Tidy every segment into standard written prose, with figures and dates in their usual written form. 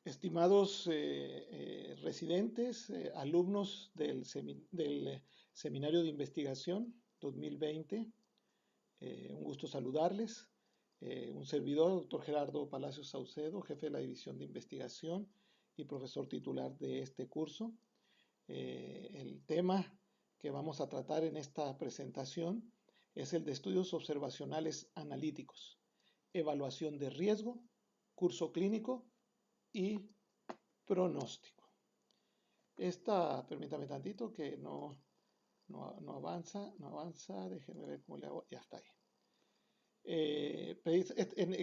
Estimados residentes, alumnos del Seminario de Investigación 2020, un gusto saludarles. Un servidor, doctor Gerardo Palacios Saucedo, jefe de la División de Investigación y profesor titular de este curso. El tema que vamos a tratar en esta presentación es el de estudios observacionales analíticos, evaluación de riesgo, curso clínico y pronóstico. Permítame tantito que no avanza, déjenme ver cómo le hago, ya está ahí.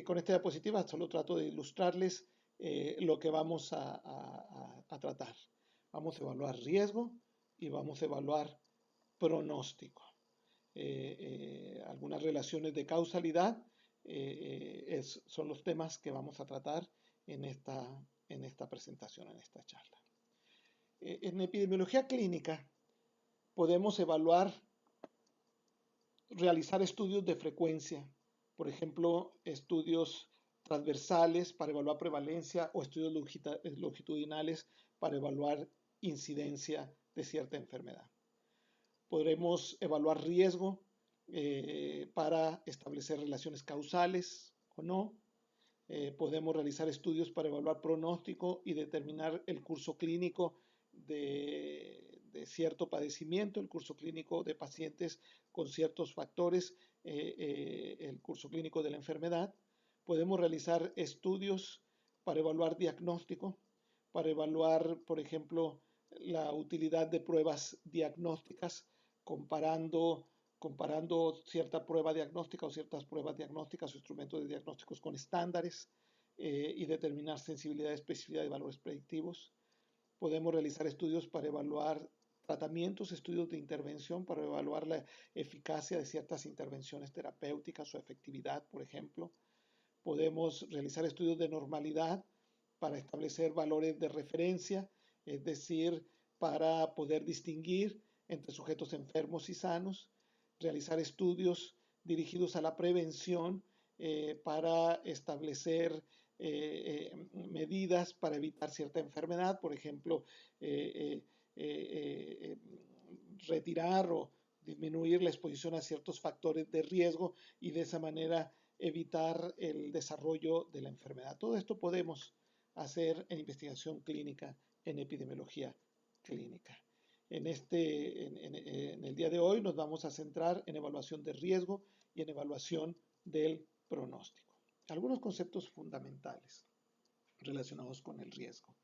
Con esta diapositiva solo trato de ilustrarles lo que vamos a tratar. Vamos a evaluar riesgo y vamos a evaluar pronóstico. Algunas relaciones de causalidad son los temas que vamos a tratar en esta presentación, en esta charla. En epidemiología clínica podemos realizar estudios de frecuencia, por ejemplo, estudios transversales para evaluar prevalencia o estudios longitudinales para evaluar incidencia de cierta enfermedad. Podremos evaluar riesgo para establecer relaciones causales o no. Podemos realizar estudios para evaluar pronóstico y determinar el curso clínico de cierto padecimiento, el curso clínico de pacientes con ciertos factores, el curso clínico de la enfermedad. Podemos realizar estudios para evaluar diagnóstico, para evaluar, por ejemplo, la utilidad de pruebas diagnósticas, comparando cierta prueba diagnóstica o ciertas pruebas diagnósticas o instrumentos de diagnósticos con estándares y determinar sensibilidad, especificidad y valores predictivos. Podemos realizar estudios para evaluar tratamientos, estudios de intervención para evaluar la eficacia de ciertas intervenciones terapéuticas o efectividad, por ejemplo. Podemos realizar estudios de normalidad para establecer valores de referencia, es decir, para poder distinguir entre sujetos enfermos y sanos. Realizar estudios dirigidos a la prevención para establecer medidas para evitar cierta enfermedad, por ejemplo, retirar o disminuir la exposición a ciertos factores de riesgo y de esa manera evitar el desarrollo de la enfermedad. Todo esto podemos hacer en investigación clínica, en epidemiología clínica. En el día de hoy nos vamos a centrar en evaluación de riesgo y en evaluación del pronóstico. Algunos conceptos fundamentales relacionados con el riesgo.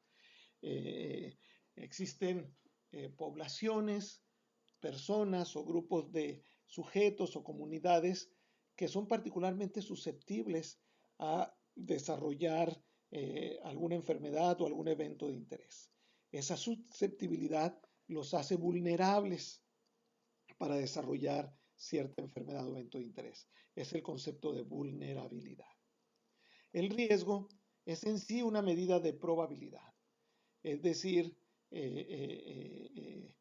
Existen poblaciones, personas o grupos de sujetos o comunidades que son particularmente susceptibles a desarrollar alguna enfermedad o algún evento de interés. Esa susceptibilidad los hace vulnerables para desarrollar cierta enfermedad o evento de interés. Es el concepto de vulnerabilidad. El riesgo es en sí una medida de probabilidad, es decir, qué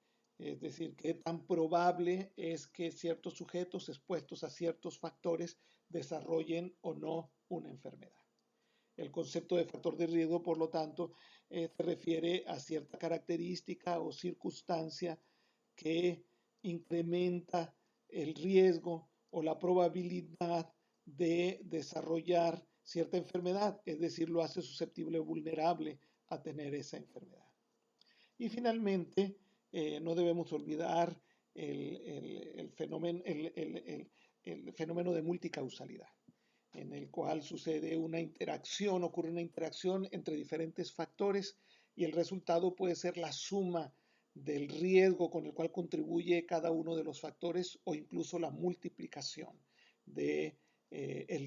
tan probable es que ciertos sujetos expuestos a ciertos factores desarrollen o no una enfermedad. El concepto de factor de riesgo, por lo tanto, se refiere a cierta característica o circunstancia que incrementa el riesgo o la probabilidad de desarrollar cierta enfermedad, es decir, lo hace susceptible o vulnerable a tener esa enfermedad. Y finalmente, no debemos olvidar el fenómeno de multicausalidad, en el cual ocurre una interacción entre diferentes factores y el resultado puede ser la suma del riesgo con el cual contribuye cada uno de los factores o incluso la multiplicación del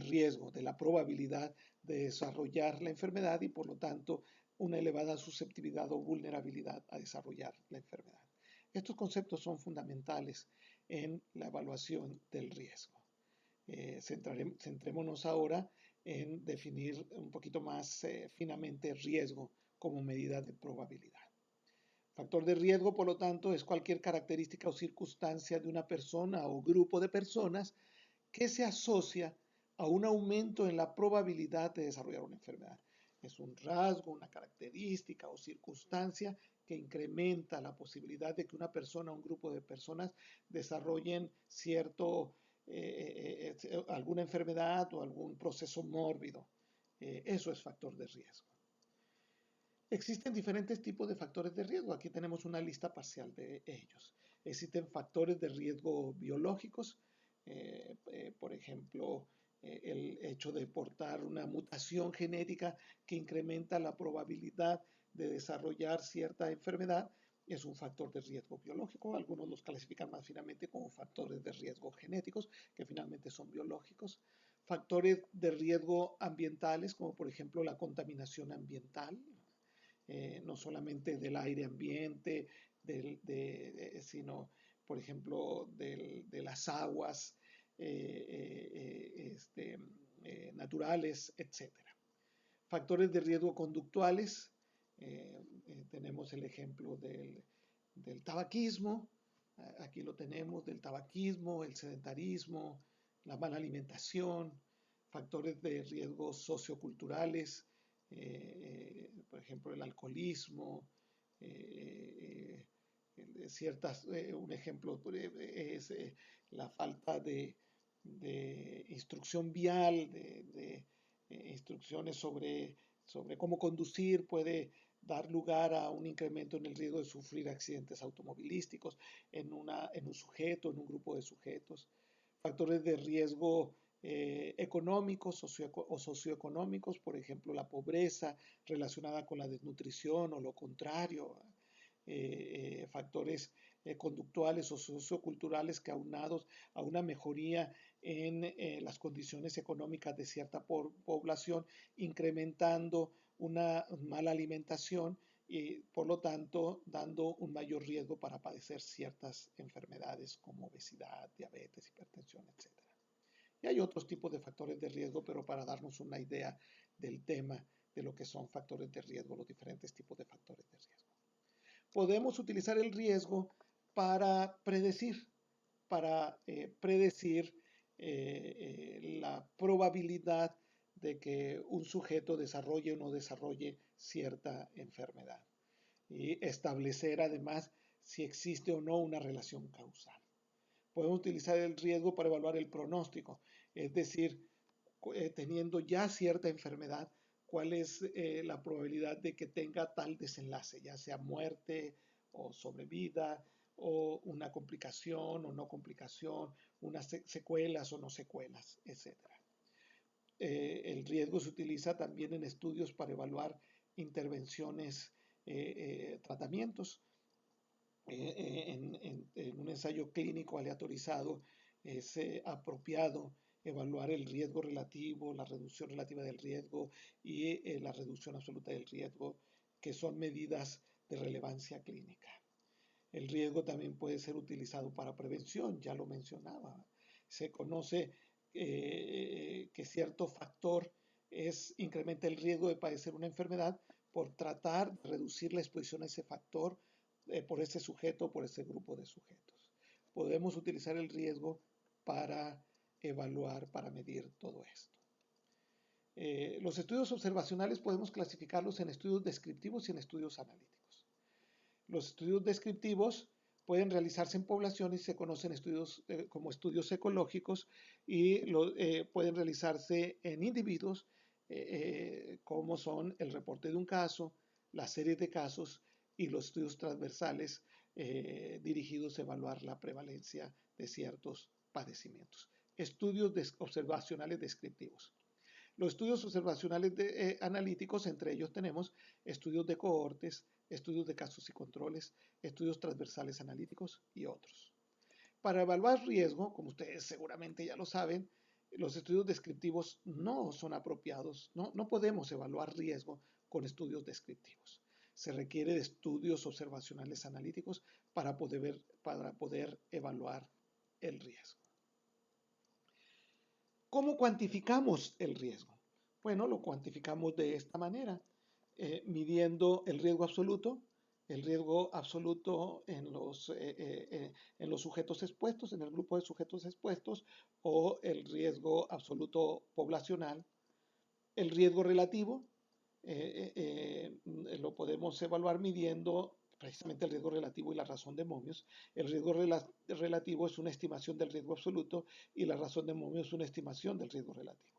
riesgo, de la probabilidad de desarrollar la enfermedad y por lo tanto una elevada susceptibilidad o vulnerabilidad a desarrollar la enfermedad. Estos conceptos son fundamentales en la evaluación del riesgo. Centrémonos ahora en definir un poquito más finamente riesgo como medida de probabilidad. Factor de riesgo, por lo tanto, es cualquier característica o circunstancia de una persona o grupo de personas que se asocia a un aumento en la probabilidad de desarrollar una enfermedad. Es un rasgo, una característica o circunstancia que incrementa la posibilidad de que una persona o un grupo de personas desarrollen alguna enfermedad o algún proceso mórbido. Eso es factor de riesgo. Existen diferentes tipos de factores de riesgo. Aquí tenemos una lista parcial de ellos. Existen factores de riesgo biológicos, por ejemplo, el hecho de portar una mutación genética que incrementa la probabilidad de desarrollar cierta enfermedad es un factor de riesgo biológico. Algunos los clasifican más finamente como factores de riesgo genéticos, que finalmente son biológicos. Factores de riesgo ambientales, como por ejemplo la contaminación ambiental, no solamente del aire ambiente, sino, por ejemplo, de las aguas naturales, etc. Factores de riesgo conductuales, tenemos el ejemplo del tabaquismo, aquí lo tenemos, del tabaquismo, el sedentarismo, la mala alimentación, factores de riesgo socioculturales, por ejemplo, el alcoholismo, un ejemplo es la falta de instrucción vial, de instrucciones sobre cómo conducir puede dar lugar a un incremento en el riesgo de sufrir accidentes automovilísticos en un sujeto, en un grupo de sujetos. Factores de riesgo económicos o socioeconómicos, por ejemplo, la pobreza relacionada con la desnutrición o lo contrario, factores conductuales o socioculturales que aunados a una mejoría en las condiciones económicas de cierta población, incrementando una mala alimentación y por lo tanto dando un mayor riesgo para padecer ciertas enfermedades como obesidad, diabetes, hipertensión, etc. Y hay otros tipos de factores de riesgo, pero para darnos una idea del tema de lo que son factores de riesgo, los diferentes tipos de factores de riesgo. Podemos utilizar el riesgo para predecir la probabilidad de que un sujeto desarrolle o no desarrolle cierta enfermedad y establecer además si existe o no una relación causal. Podemos utilizar el riesgo para evaluar el pronóstico, es decir, teniendo ya cierta enfermedad, cuál es la probabilidad de que tenga tal desenlace, ya sea muerte o sobrevida, o una complicación o no complicación, unas secuelas o no secuelas, etc. El riesgo se utiliza también en estudios para evaluar intervenciones, tratamientos. En un ensayo clínico aleatorizado es apropiado evaluar el riesgo relativo, la reducción relativa del riesgo y la reducción absoluta del riesgo, que son medidas de relevancia clínica. El riesgo también puede ser utilizado para prevención, ya lo mencionaba. Se conoce que cierto factor incrementa el riesgo de padecer una enfermedad por tratar de reducir la exposición a ese factor por ese sujeto o por ese grupo de sujetos. Podemos utilizar el riesgo para evaluar, para medir todo esto. Los estudios observacionales podemos clasificarlos en estudios descriptivos y en estudios analíticos. Los estudios descriptivos pueden realizarse en poblaciones y se conocen como estudios ecológicos y pueden realizarse en individuos como son el reporte de un caso, la serie de casos y los estudios transversales dirigidos a evaluar la prevalencia de ciertos padecimientos. Estudios observacionales descriptivos. Los estudios observacionales analíticos, entre ellos tenemos estudios de cohortes, estudios de casos y controles, estudios transversales analíticos y otros. Para evaluar riesgo, como ustedes seguramente ya lo saben, los estudios descriptivos no son apropiados, no podemos evaluar riesgo con estudios descriptivos. Se requiere de estudios observacionales analíticos para poder evaluar el riesgo. ¿Cómo cuantificamos el riesgo? Bueno, lo cuantificamos de esta manera, midiendo el riesgo absoluto en los sujetos expuestos, en el grupo de sujetos expuestos, o el riesgo absoluto poblacional, el riesgo relativo, Lo podemos evaluar midiendo precisamente el riesgo relativo y la razón de momios. El riesgo relativo es una estimación del riesgo absoluto y la razón de momios es una estimación del riesgo relativo.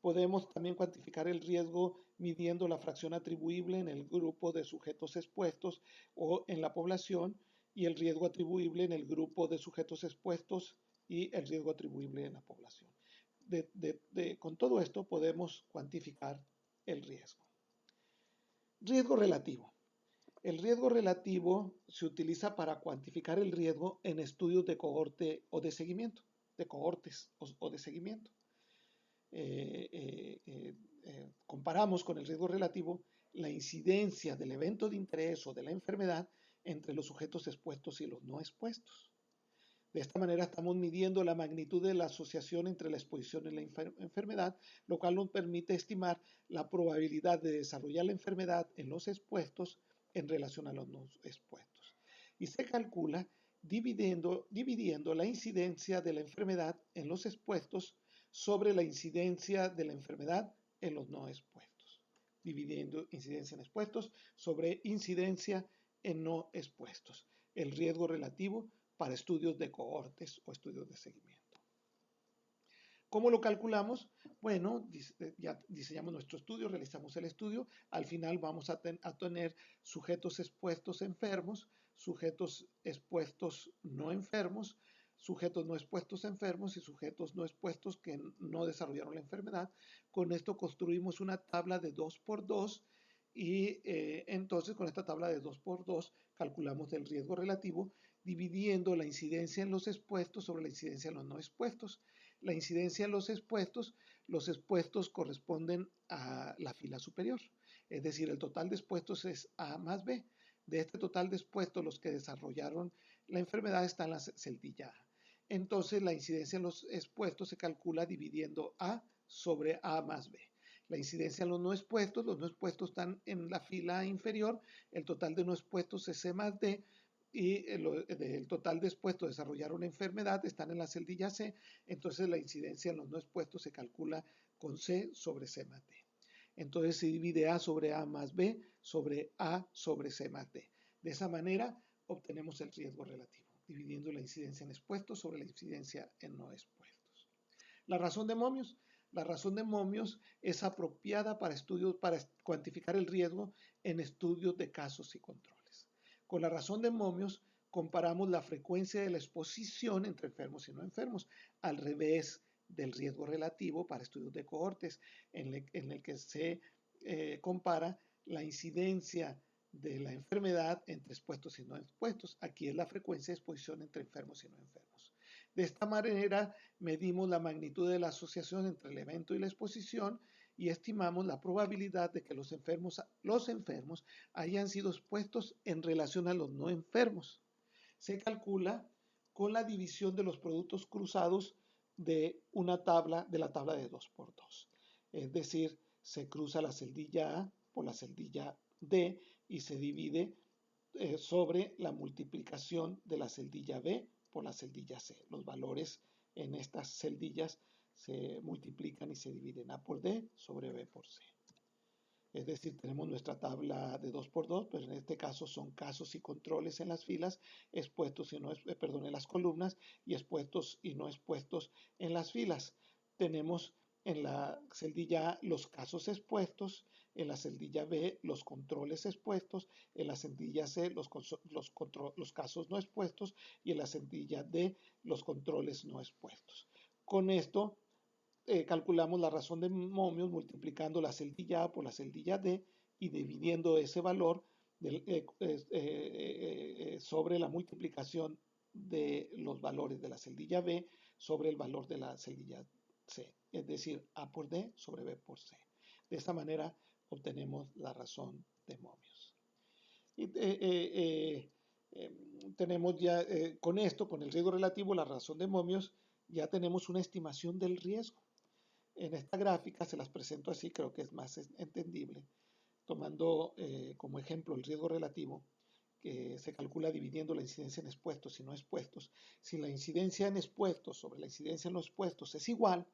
Podemos también cuantificar el riesgo midiendo la fracción atribuible en el grupo de sujetos expuestos o en la población y el riesgo atribuible en el grupo de sujetos expuestos y el riesgo atribuible en la población. Con todo esto podemos cuantificar el riesgo. Riesgo relativo. El riesgo relativo se utiliza para cuantificar el riesgo en estudios de cohorte o de seguimiento, de cohortes o de seguimiento. Comparamos con el riesgo relativo la incidencia del evento de interés o de la enfermedad entre los sujetos expuestos y los no expuestos. De esta manera estamos midiendo la magnitud de la asociación entre la exposición y la enfermedad, lo cual nos permite estimar la probabilidad de desarrollar la enfermedad en los expuestos en relación a los no expuestos. Y se calcula dividiendo la incidencia de la enfermedad en los expuestos sobre la incidencia de la enfermedad en los no expuestos. Dividiendo incidencia en expuestos sobre incidencia en no expuestos. El riesgo relativo para estudios de cohortes o estudios de seguimiento. ¿Cómo lo calculamos? Bueno, ya diseñamos nuestro estudio, realizamos el estudio, al final vamos a tener sujetos expuestos enfermos, sujetos expuestos no enfermos, sujetos no expuestos enfermos y sujetos no expuestos que no desarrollaron la enfermedad. Con esto construimos una tabla de 2x2 y entonces con esta tabla de 2x2 calculamos el riesgo relativo dividiendo la incidencia en los expuestos sobre la incidencia en los no expuestos. La incidencia en los expuestos corresponden a la fila superior, es decir, el total de expuestos es A más B. De este total de expuestos, los que desarrollaron la enfermedad están en la celdilla A. Entonces, la incidencia en los expuestos se calcula dividiendo A sobre A más B. La incidencia en los no expuestos están en la fila inferior, el total de no expuestos es C más D, y el total de expuestos desarrollaron enfermedad están en la celdilla C, entonces la incidencia en los no expuestos se calcula con C sobre C más D. Entonces se divide A sobre A más B sobre A sobre C más D. De esa manera obtenemos el riesgo relativo, dividiendo la incidencia en expuestos sobre la incidencia en no expuestos. La razón de momios. La razón de momios es apropiada para cuantificar el riesgo en estudios de casos y controles. Con la razón de momios comparamos la frecuencia de la exposición entre enfermos y no enfermos, al revés del riesgo relativo para estudios de cohortes, en el que se compara la incidencia de la enfermedad entre expuestos y no expuestos. Aquí es la frecuencia de exposición entre enfermos y no enfermos. De esta manera medimos la magnitud de la asociación entre el evento y la exposición y estimamos la probabilidad de que los enfermos hayan sido expuestos en relación a los no enfermos. Se calcula con la división de los productos cruzados de la tabla de 2x2. Es decir, se cruza la celdilla A por la celdilla D y se divide sobre la multiplicación de la celdilla B por la celdilla C. Los valores en estas celdillas se multiplican y se dividen A por D sobre B por C. Es decir, tenemos nuestra tabla de 2x2, pero en este caso son casos y controles en las filas, expuestos y no, en las columnas, y expuestos y no expuestos en las filas. Tenemos en la celdilla A los casos expuestos, en la celdilla B los controles expuestos, en la celdilla C los casos no expuestos y en la celdilla D los controles no expuestos. Con esto calculamos la razón de momios multiplicando la celdilla A por la celdilla D y dividiendo ese valor sobre la multiplicación de los valores de la celdilla B sobre el valor de la celdilla C, es decir, A por D sobre B por C. De esta manera obtenemos la razón de momios. Y, tenemos ya con esto, con el riesgo relativo, la razón de momios, ya tenemos una estimación del riesgo. En esta gráfica se las presento así, creo que es más entendible, tomando como ejemplo el riesgo relativo, que se calcula dividiendo la incidencia en expuestos y no expuestos. Si la incidencia en expuestos sobre la incidencia en no expuestos es igual,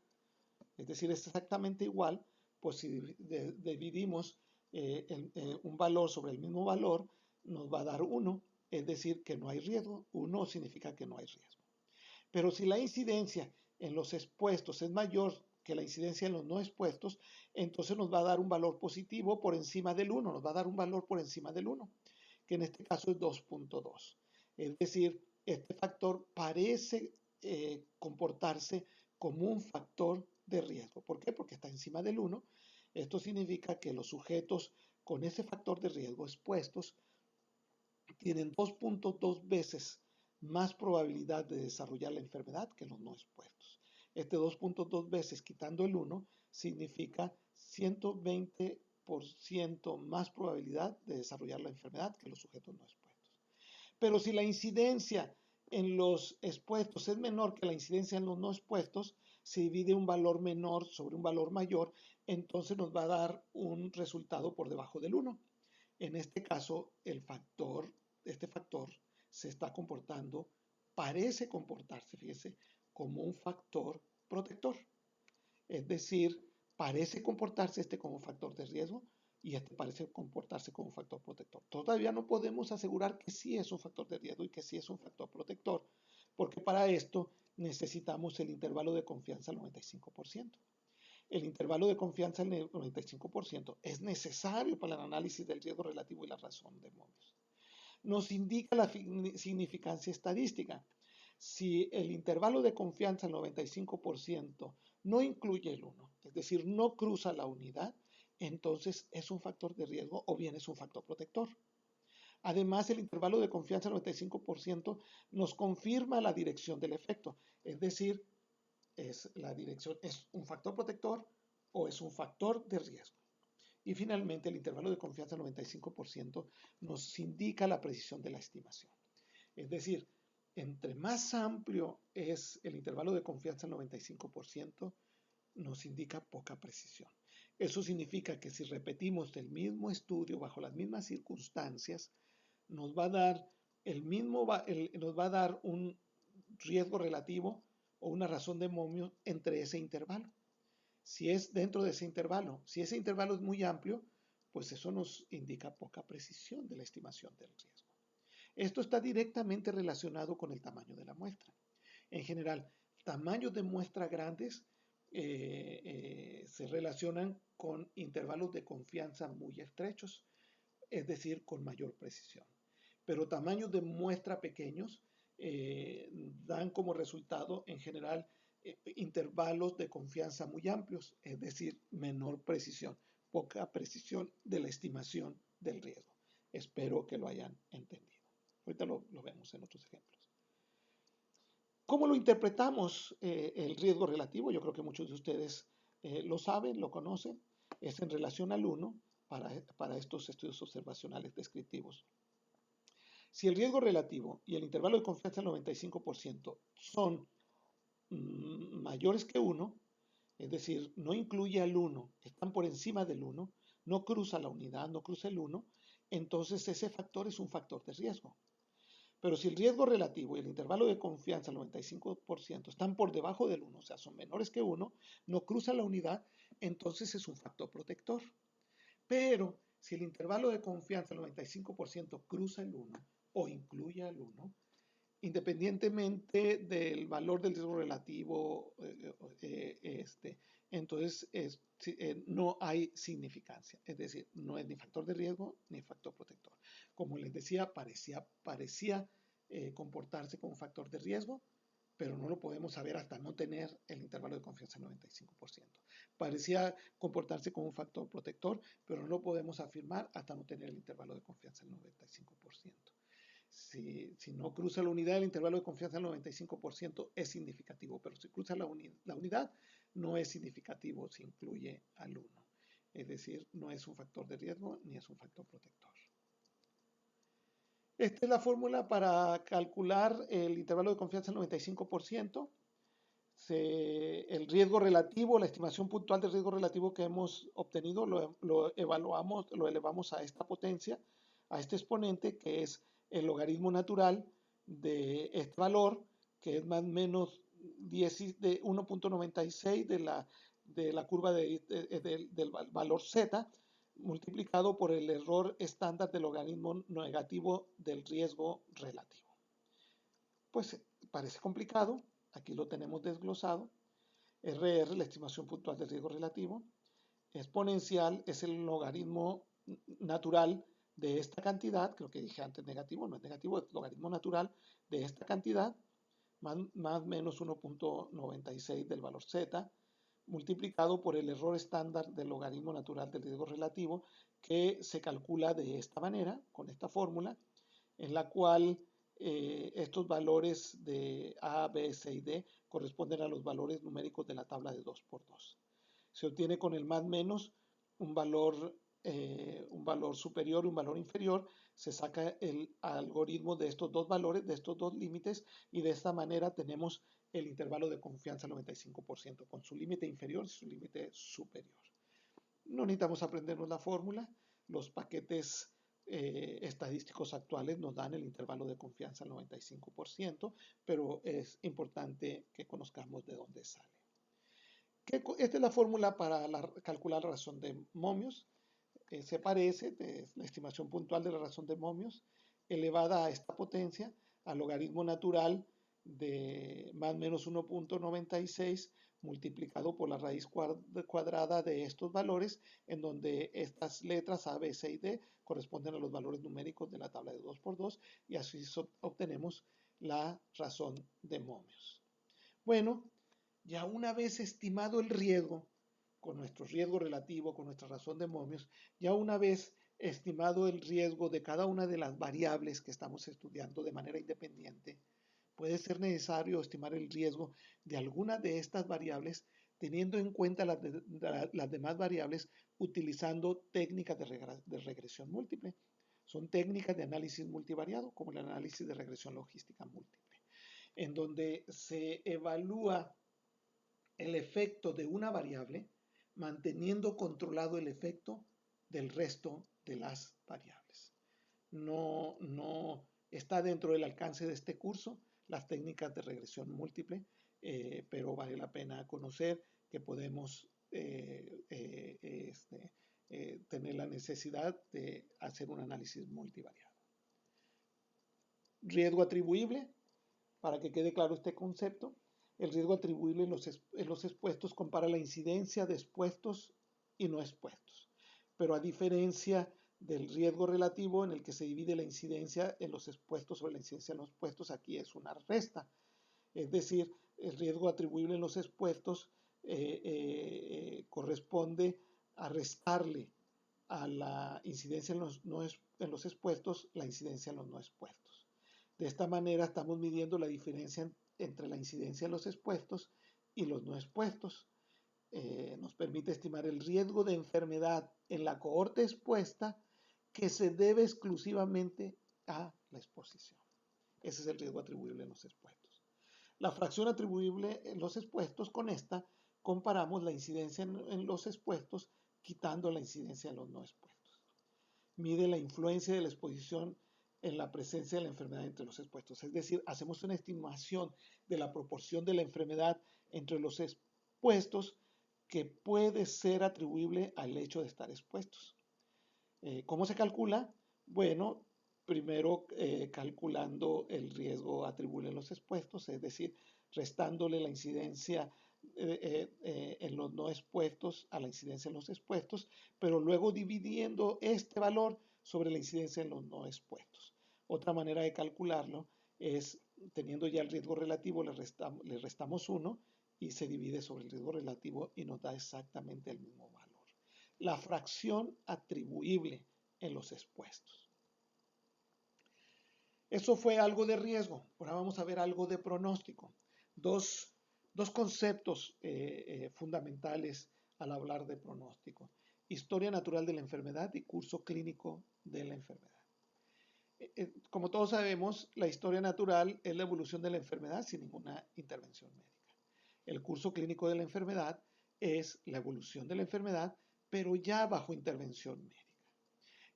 es decir, es exactamente igual, pues si dividimos un valor sobre el mismo valor, nos va a dar 1, es decir, que no hay riesgo. 1 significa que no hay riesgo. Pero si la incidencia en los expuestos es mayor que la incidencia en los no expuestos, entonces nos va a dar un valor positivo por encima del 1, nos va a dar un valor por encima del 1, que en este caso es 2.2. Es decir, este factor parece comportarse como un factor de riesgo. ¿Por qué? Porque está encima del 1. Esto significa que los sujetos con ese factor de riesgo expuestos tienen 2.2 veces más probabilidad de desarrollar la enfermedad que los no expuestos. Este 2.2 veces quitando el 1 significa 120% más probabilidad de desarrollar la enfermedad que los sujetos no expuestos. Pero si la incidencia en los expuestos es menor que la incidencia en los no expuestos, se divide un valor menor sobre un valor mayor, entonces nos va a dar un resultado por debajo del 1. En este caso, este factor se está comportando, parece comportarse, fíjese, como un factor protector. Es decir, parece comportarse este como un factor de riesgo y este parece comportarse como un factor protector. Todavía no podemos asegurar que sí es un factor de riesgo y que sí es un factor protector, porque para esto necesitamos el intervalo de confianza al 95%. El intervalo de confianza del 95% es necesario para el análisis del riesgo relativo y la razón de momios. Nos indica la significancia estadística. Si el intervalo de confianza del 95% no incluye el 1, es decir, no cruza la unidad, entonces es un factor de riesgo o bien es un factor protector. Además, el intervalo de confianza del 95% nos confirma la dirección del efecto, es decir, la dirección es un factor protector o es un factor de riesgo. Y finalmente, el intervalo de confianza del 95% nos indica la precisión de la estimación. Es decir, entre más amplio es el intervalo de confianza del 95%, nos indica poca precisión. Eso significa que si repetimos el mismo estudio bajo las mismas circunstancias, nos va a dar nos va a dar un riesgo relativo o una razón de momio entre ese intervalo. Si es dentro de ese intervalo, si ese intervalo es muy amplio, pues eso nos indica poca precisión de la estimación del riesgo. Esto está directamente relacionado con el tamaño de la muestra. En general, tamaños de muestra grandes se relacionan con intervalos de confianza muy estrechos, es decir, con mayor precisión. Pero tamaños de muestra pequeños dan como resultado, en general, intervalos de confianza muy amplios, es decir, menor precisión, poca precisión de la estimación del riesgo. Espero que lo hayan entendido. Ahorita lo vemos en otros ejemplos. ¿Cómo lo interpretamos el riesgo relativo? Yo creo que muchos de ustedes lo saben, lo conocen. Es en relación al 1 para estos estudios observacionales descriptivos. Si el riesgo relativo y el intervalo de confianza del 95% son mayores que 1, es decir, no incluye al 1, están por encima del 1, no cruza la unidad, no cruza el 1, entonces ese factor es un factor de riesgo. Pero si el riesgo relativo y el intervalo de confianza al 95% están por debajo del 1, o sea, son menores que 1, no cruza la unidad, entonces es un factor protector. Pero si el intervalo de confianza al 95% cruza el 1 o incluye al 1, independientemente del valor del riesgo relativo, entonces no hay significancia, es decir, no es ni factor de riesgo ni factor protector. Como les decía, parecía comportarse como factor de riesgo, pero no lo podemos saber hasta no tener el intervalo de confianza del 95%. Parecía comportarse como un factor protector, pero no lo podemos afirmar hasta no tener el intervalo de confianza del 95%. Si no cruza la unidad, el intervalo de confianza del 95% es significativo, pero si cruza la unidad, no es significativo si incluye al 1. Es decir, no es un factor de riesgo ni es un factor protector. Esta es la fórmula para calcular el intervalo de confianza del 95%. El riesgo relativo, la estimación puntual del riesgo relativo que hemos obtenido, lo elevamos a esta potencia, a este exponente, que es el logaritmo natural de este valor, que es más o menos 1.96 de la curva del valor Z multiplicado por el error estándar del logaritmo negativo del riesgo relativo. Pues parece complicado, aquí lo tenemos desglosado. RR, la estimación puntual del riesgo relativo. Exponencial es el logaritmo natural de esta cantidad, creo que dije antes negativo, no es negativo, es logaritmo natural de esta cantidad, más menos 1.96 del valor Z, multiplicado por el error estándar del logaritmo natural del riesgo relativo, que se calcula de esta manera, con esta fórmula, en la cual estos valores de A, B, C y D corresponden a los valores numéricos de la tabla de 2×2. Se obtiene con el más menos un valor superior y un valor inferior, se saca el algoritmo de estos dos valores, de estos dos límites, y de esta manera tenemos el intervalo de confianza 95%, con su límite inferior y su límite superior. No necesitamos aprendernos la fórmula, los paquetes estadísticos actuales nos dan el intervalo de confianza al 95%, pero es importante que conozcamos de dónde sale. Esta es la fórmula para calcular la razón de momios. Se parece, de la estimación puntual de la razón de momios, elevada a esta potencia, al logaritmo natural de más o menos 1.96 multiplicado por la raíz cuadrada de estos valores, en donde estas letras A, B, C y D corresponden a los valores numéricos de la tabla de 2×2, y así obtenemos la razón de momios. Bueno, ya una vez estimado el riesgo, con nuestro riesgo relativo, con nuestra razón de momios, ya una vez estimado el riesgo de cada una de las variables que estamos estudiando de manera independiente, puede ser necesario estimar el riesgo de alguna de estas variables teniendo en cuenta las demás variables utilizando técnicas de regresión múltiple. Son técnicas de análisis multivariado, como el análisis de regresión logística múltiple, en donde se evalúa el efecto de una variable manteniendo controlado el efecto del resto de las variables. No está dentro del alcance de este curso las técnicas de regresión múltiple, pero vale la pena conocer que podemos tener la necesidad de hacer un análisis multivariado. Riesgo atribuible, para que quede claro este concepto. El riesgo atribuible en los expuestos compara la incidencia de expuestos y no expuestos, pero a diferencia del riesgo relativo en el que se divide la incidencia en los expuestos sobre la incidencia en los expuestos, aquí es una resta. Es decir, el riesgo atribuible en los expuestos corresponde a restarle a la incidencia en los expuestos la incidencia en los no expuestos. De esta manera estamos midiendo la diferencia entre la incidencia en los expuestos y los no expuestos. Nos permite estimar el riesgo de enfermedad en la cohorte expuesta que se debe exclusivamente a la exposición. Ese es el riesgo atribuible en los expuestos. La fracción atribuible en los expuestos, con esta comparamos la incidencia en los expuestos quitando la incidencia en los no expuestos. Mide la influencia de la exposición en la presencia de la enfermedad entre los expuestos. Es decir, hacemos una estimación de la proporción de la enfermedad entre los expuestos que puede ser atribuible al hecho de estar expuestos. ¿Cómo se calcula? Bueno, primero calculando el riesgo atribuible en los expuestos, es decir, restándole la incidencia en los no expuestos a la incidencia en los expuestos, pero luego dividiendo este valor sobre la incidencia en los no expuestos. Otra manera de calcularlo es, teniendo ya el riesgo relativo, le restamos 1 y se divide sobre el riesgo relativo y nos da exactamente el mismo valor. La fracción atribuible en los expuestos. Eso fue algo de riesgo. Ahora vamos a ver algo de pronóstico. Dos conceptos fundamentales al hablar de pronóstico. Historia natural de la enfermedad y curso clínico de la enfermedad. Como todos sabemos, la historia natural es la evolución de la enfermedad sin ninguna intervención médica. El curso clínico de la enfermedad es la evolución de la enfermedad, pero ya bajo intervención médica.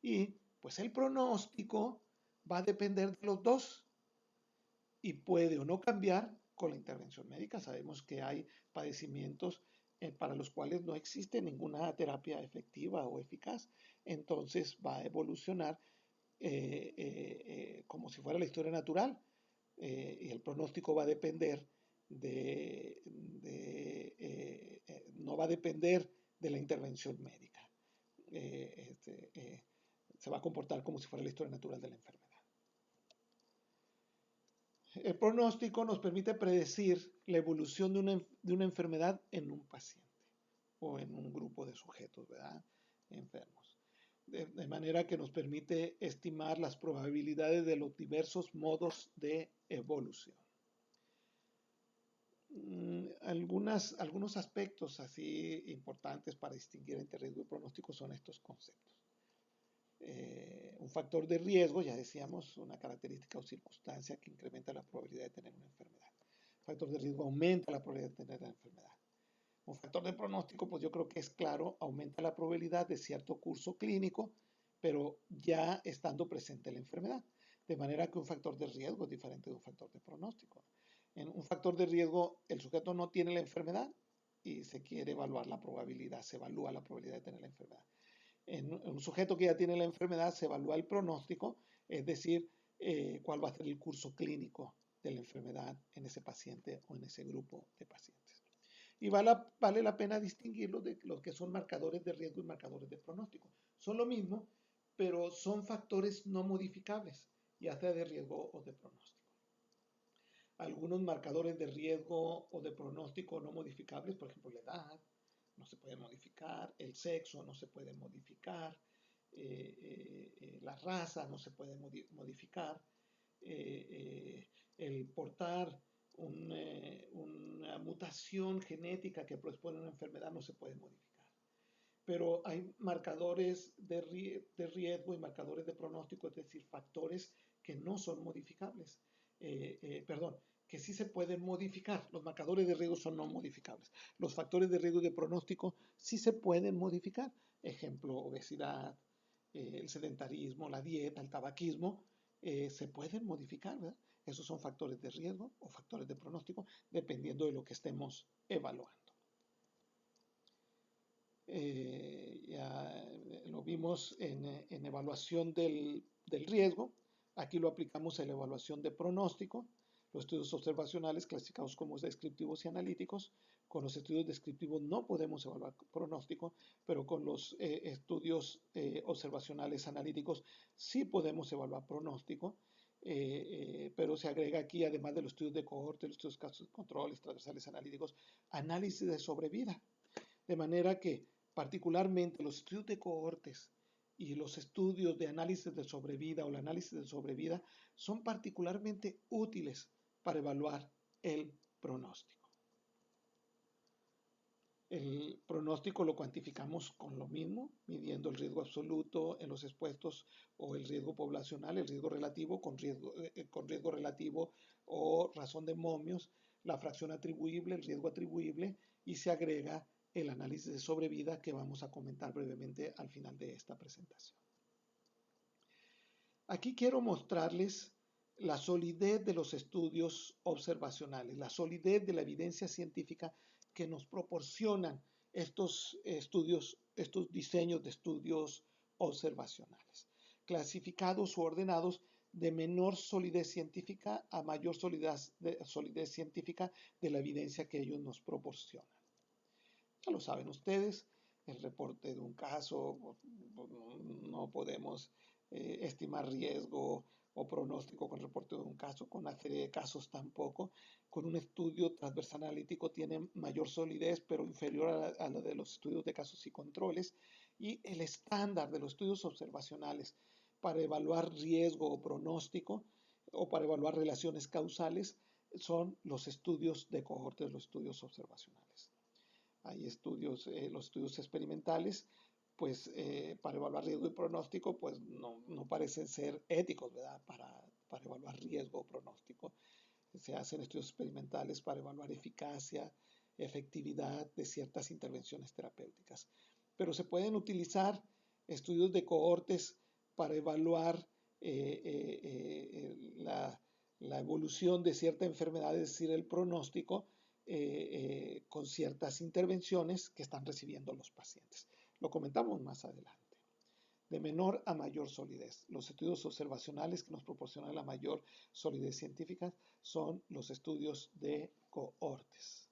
Y pues el pronóstico va a depender de los dos y puede o no cambiar con la intervención médica. Sabemos que hay padecimientos para los cuales no existe ninguna terapia efectiva o eficaz. Entonces va a evolucionar como si fuera la historia natural, y el pronóstico va a depender no va a depender de la intervención médica. Se va a comportar como si fuera la historia natural de la enfermedad. El pronóstico nos permite predecir la evolución de una enfermedad en un paciente o en un grupo de sujetos, ¿verdad? Enfermos. De manera que nos permite estimar las probabilidades de los diversos modos de evolución. Algunos aspectos así importantes para distinguir entre riesgo y pronóstico son estos conceptos. Un factor de riesgo, ya decíamos, una característica o circunstancia que incrementa la probabilidad de tener una enfermedad. Un factor de riesgo aumenta la probabilidad de tener la enfermedad. Un factor de pronóstico, pues yo creo que es claro, aumenta la probabilidad de cierto curso clínico, pero ya estando presente la enfermedad. De manera que un factor de riesgo es diferente de un factor de pronóstico. En un factor de riesgo, el sujeto no tiene la enfermedad y se quiere evaluar la probabilidad, se evalúa la probabilidad de tener la enfermedad. En un sujeto que ya tiene la enfermedad se evalúa el pronóstico, es decir, cuál va a ser el curso clínico de la enfermedad en ese paciente o en ese grupo de pacientes. Y vale la pena distinguirlos de lo que son marcadores de riesgo y marcadores de pronóstico. Son lo mismo, pero son factores no modificables, ya sea de riesgo o de pronóstico. Algunos marcadores de riesgo o de pronóstico no modificables, por ejemplo, la edad, no se puede modificar, el sexo no se puede modificar, la raza no se puede modificar, el portar una mutación genética que predispone a una enfermedad no se puede modificar. Pero hay marcadores de riesgo y marcadores de pronóstico, es decir, factores que no son modificables. Que sí se pueden modificar. Los marcadores de riesgo son no modificables. Los factores de riesgo y de pronóstico sí se pueden modificar. Ejemplo, obesidad, el sedentarismo, la dieta, el tabaquismo, se pueden modificar, ¿verdad? Esos son factores de riesgo o factores de pronóstico, dependiendo de lo que estemos evaluando. Ya lo vimos en evaluación del riesgo. Aquí lo aplicamos en la evaluación de pronóstico. Los estudios observacionales clasificados como descriptivos y analíticos. Con los estudios descriptivos no podemos evaluar pronóstico, pero con los estudios observacionales analíticos sí podemos evaluar pronóstico. Pero se agrega aquí, además de los estudios de cohorte, los estudios de casos de controles, transversales analíticos, análisis de sobrevida. De manera que particularmente los estudios de cohortes y los estudios de análisis de sobrevida o el análisis de sobrevida son particularmente útiles para evaluar el pronóstico. El pronóstico lo cuantificamos con lo mismo, midiendo el riesgo absoluto en los expuestos o el riesgo poblacional, el riesgo relativo con riesgo relativo o razón de momios, la fracción atribuible, el riesgo atribuible, y se agrega el análisis de sobrevida que vamos a comentar brevemente al final de esta presentación. Aquí quiero mostrarles la solidez de los estudios observacionales, la solidez de la evidencia científica que nos proporcionan estos estudios, estos diseños de estudios observacionales, clasificados o ordenados de menor solidez científica a mayor solidez científica de la evidencia que ellos nos proporcionan. Ya lo saben ustedes, el reporte de un caso, no podemos estimar riesgo o pronóstico con el reporte de un caso, con una serie de casos tampoco. Con un estudio transversal analítico tiene mayor solidez, pero inferior a la de los estudios de casos y controles. Y el estándar de los estudios observacionales para evaluar riesgo o pronóstico o para evaluar relaciones causales son los estudios de cohortes, los estudios observacionales. Hay estudios, los estudios experimentales, pues para evaluar riesgo y pronóstico, pues no parecen ser éticos, ¿verdad? Para evaluar riesgo o pronóstico. Se hacen estudios experimentales para evaluar eficacia, efectividad de ciertas intervenciones terapéuticas. Pero se pueden utilizar estudios de cohortes para evaluar la evolución de cierta enfermedad, es decir, el pronóstico, con ciertas intervenciones que están recibiendo los pacientes. Lo comentamos más adelante. De menor a mayor solidez. Los estudios observacionales que nos proporcionan la mayor solidez científica son los estudios de cohortes.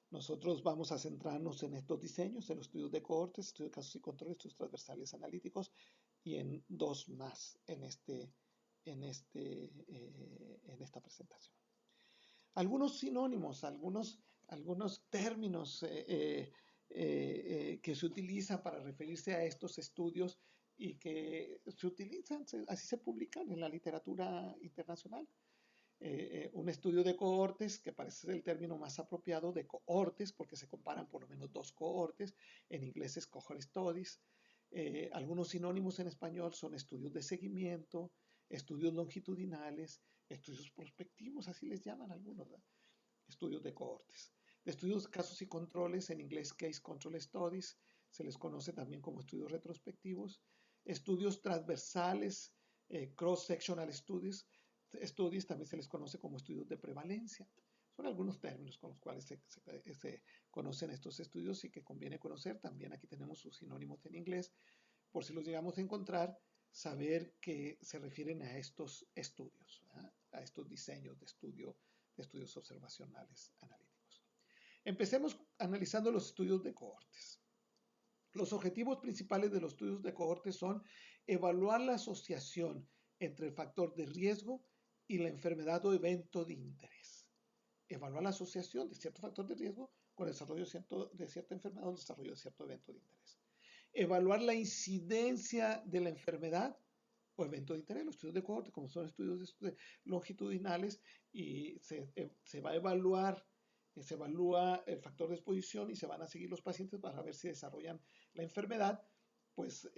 Nosotros vamos a centrarnos en estos diseños, en los estudios de cohortes, estudios de casos y controles, estudios transversales analíticos y en dos más en esta presentación. Algunos sinónimos, algunos términos que se utilizan para referirse a estos estudios y que se utilizan, así se publican en la literatura internacional. Un estudio de cohortes, que parece ser el término más apropiado, de cohortes, porque se comparan por lo menos dos cohortes, en inglés es cohort studies. Algunos sinónimos en español son estudios de seguimiento, estudios longitudinales, estudios prospectivos, así les llaman algunos, ¿verdad? Estudios de cohortes. De estudios, casos y controles, en inglés Case Control Studies, se les conoce también como estudios retrospectivos. Estudios transversales, Cross-Sectional Studies, también se les conoce como estudios de prevalencia. Son algunos términos con los cuales se conocen estos estudios y que conviene conocer. También aquí tenemos sus sinónimos en inglés, por si los llegamos a encontrar, saber que se refieren a estos estudios, ¿verdad? A estos diseños de estudios observacionales analíticos. Empecemos analizando los estudios de cohortes. Los objetivos principales de los estudios de cohortes son evaluar la asociación entre el factor de riesgo y la enfermedad o evento de interés. Evaluar la asociación de cierto factor de riesgo con el desarrollo de cierta enfermedad o el desarrollo de cierto evento de interés. Evaluar la incidencia de la enfermedad o evento de interés. Los estudios de cohorte, como son estudios longitudinales, y se va a evaluar, se evalúa el factor de exposición y se van a seguir los pacientes para ver si desarrollan la enfermedad. Pues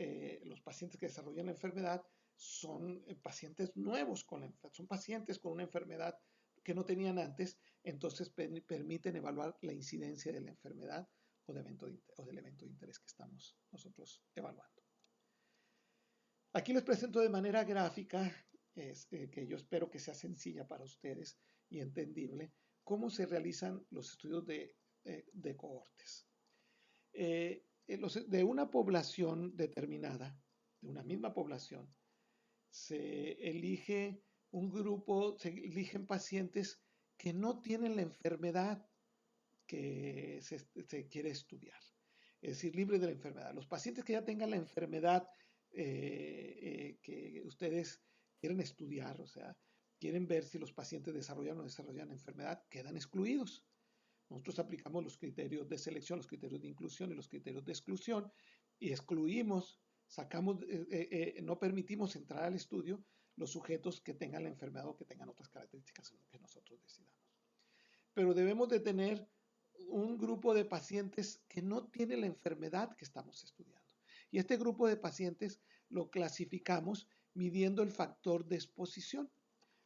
los pacientes que desarrollan la enfermedad son pacientes nuevos, son pacientes con una enfermedad que no tenían antes, entonces permiten evaluar la incidencia de la enfermedad o del evento de interés que estamos nosotros evaluando. Aquí les presento de manera gráfica, que yo espero que sea sencilla para ustedes y entendible, cómo se realizan los estudios de cohortes. De una población determinada, de una misma población, se elige un grupo, se eligen pacientes que no tienen la enfermedad que se quiere estudiar, es decir, libres de la enfermedad. Los pacientes que ya tengan la enfermedad que ustedes quieren estudiar, o sea, quieren ver si los pacientes desarrollan o no desarrollan enfermedad, quedan excluidos. Nosotros aplicamos los criterios de selección, los criterios de inclusión y los criterios de exclusión y excluimos, no permitimos entrar al estudio los sujetos que tengan la enfermedad o que tengan otras características que nosotros decidamos. Pero debemos de tener un grupo de pacientes que no tiene la enfermedad que estamos estudiando. Y este grupo de pacientes lo clasificamos midiendo el factor de exposición.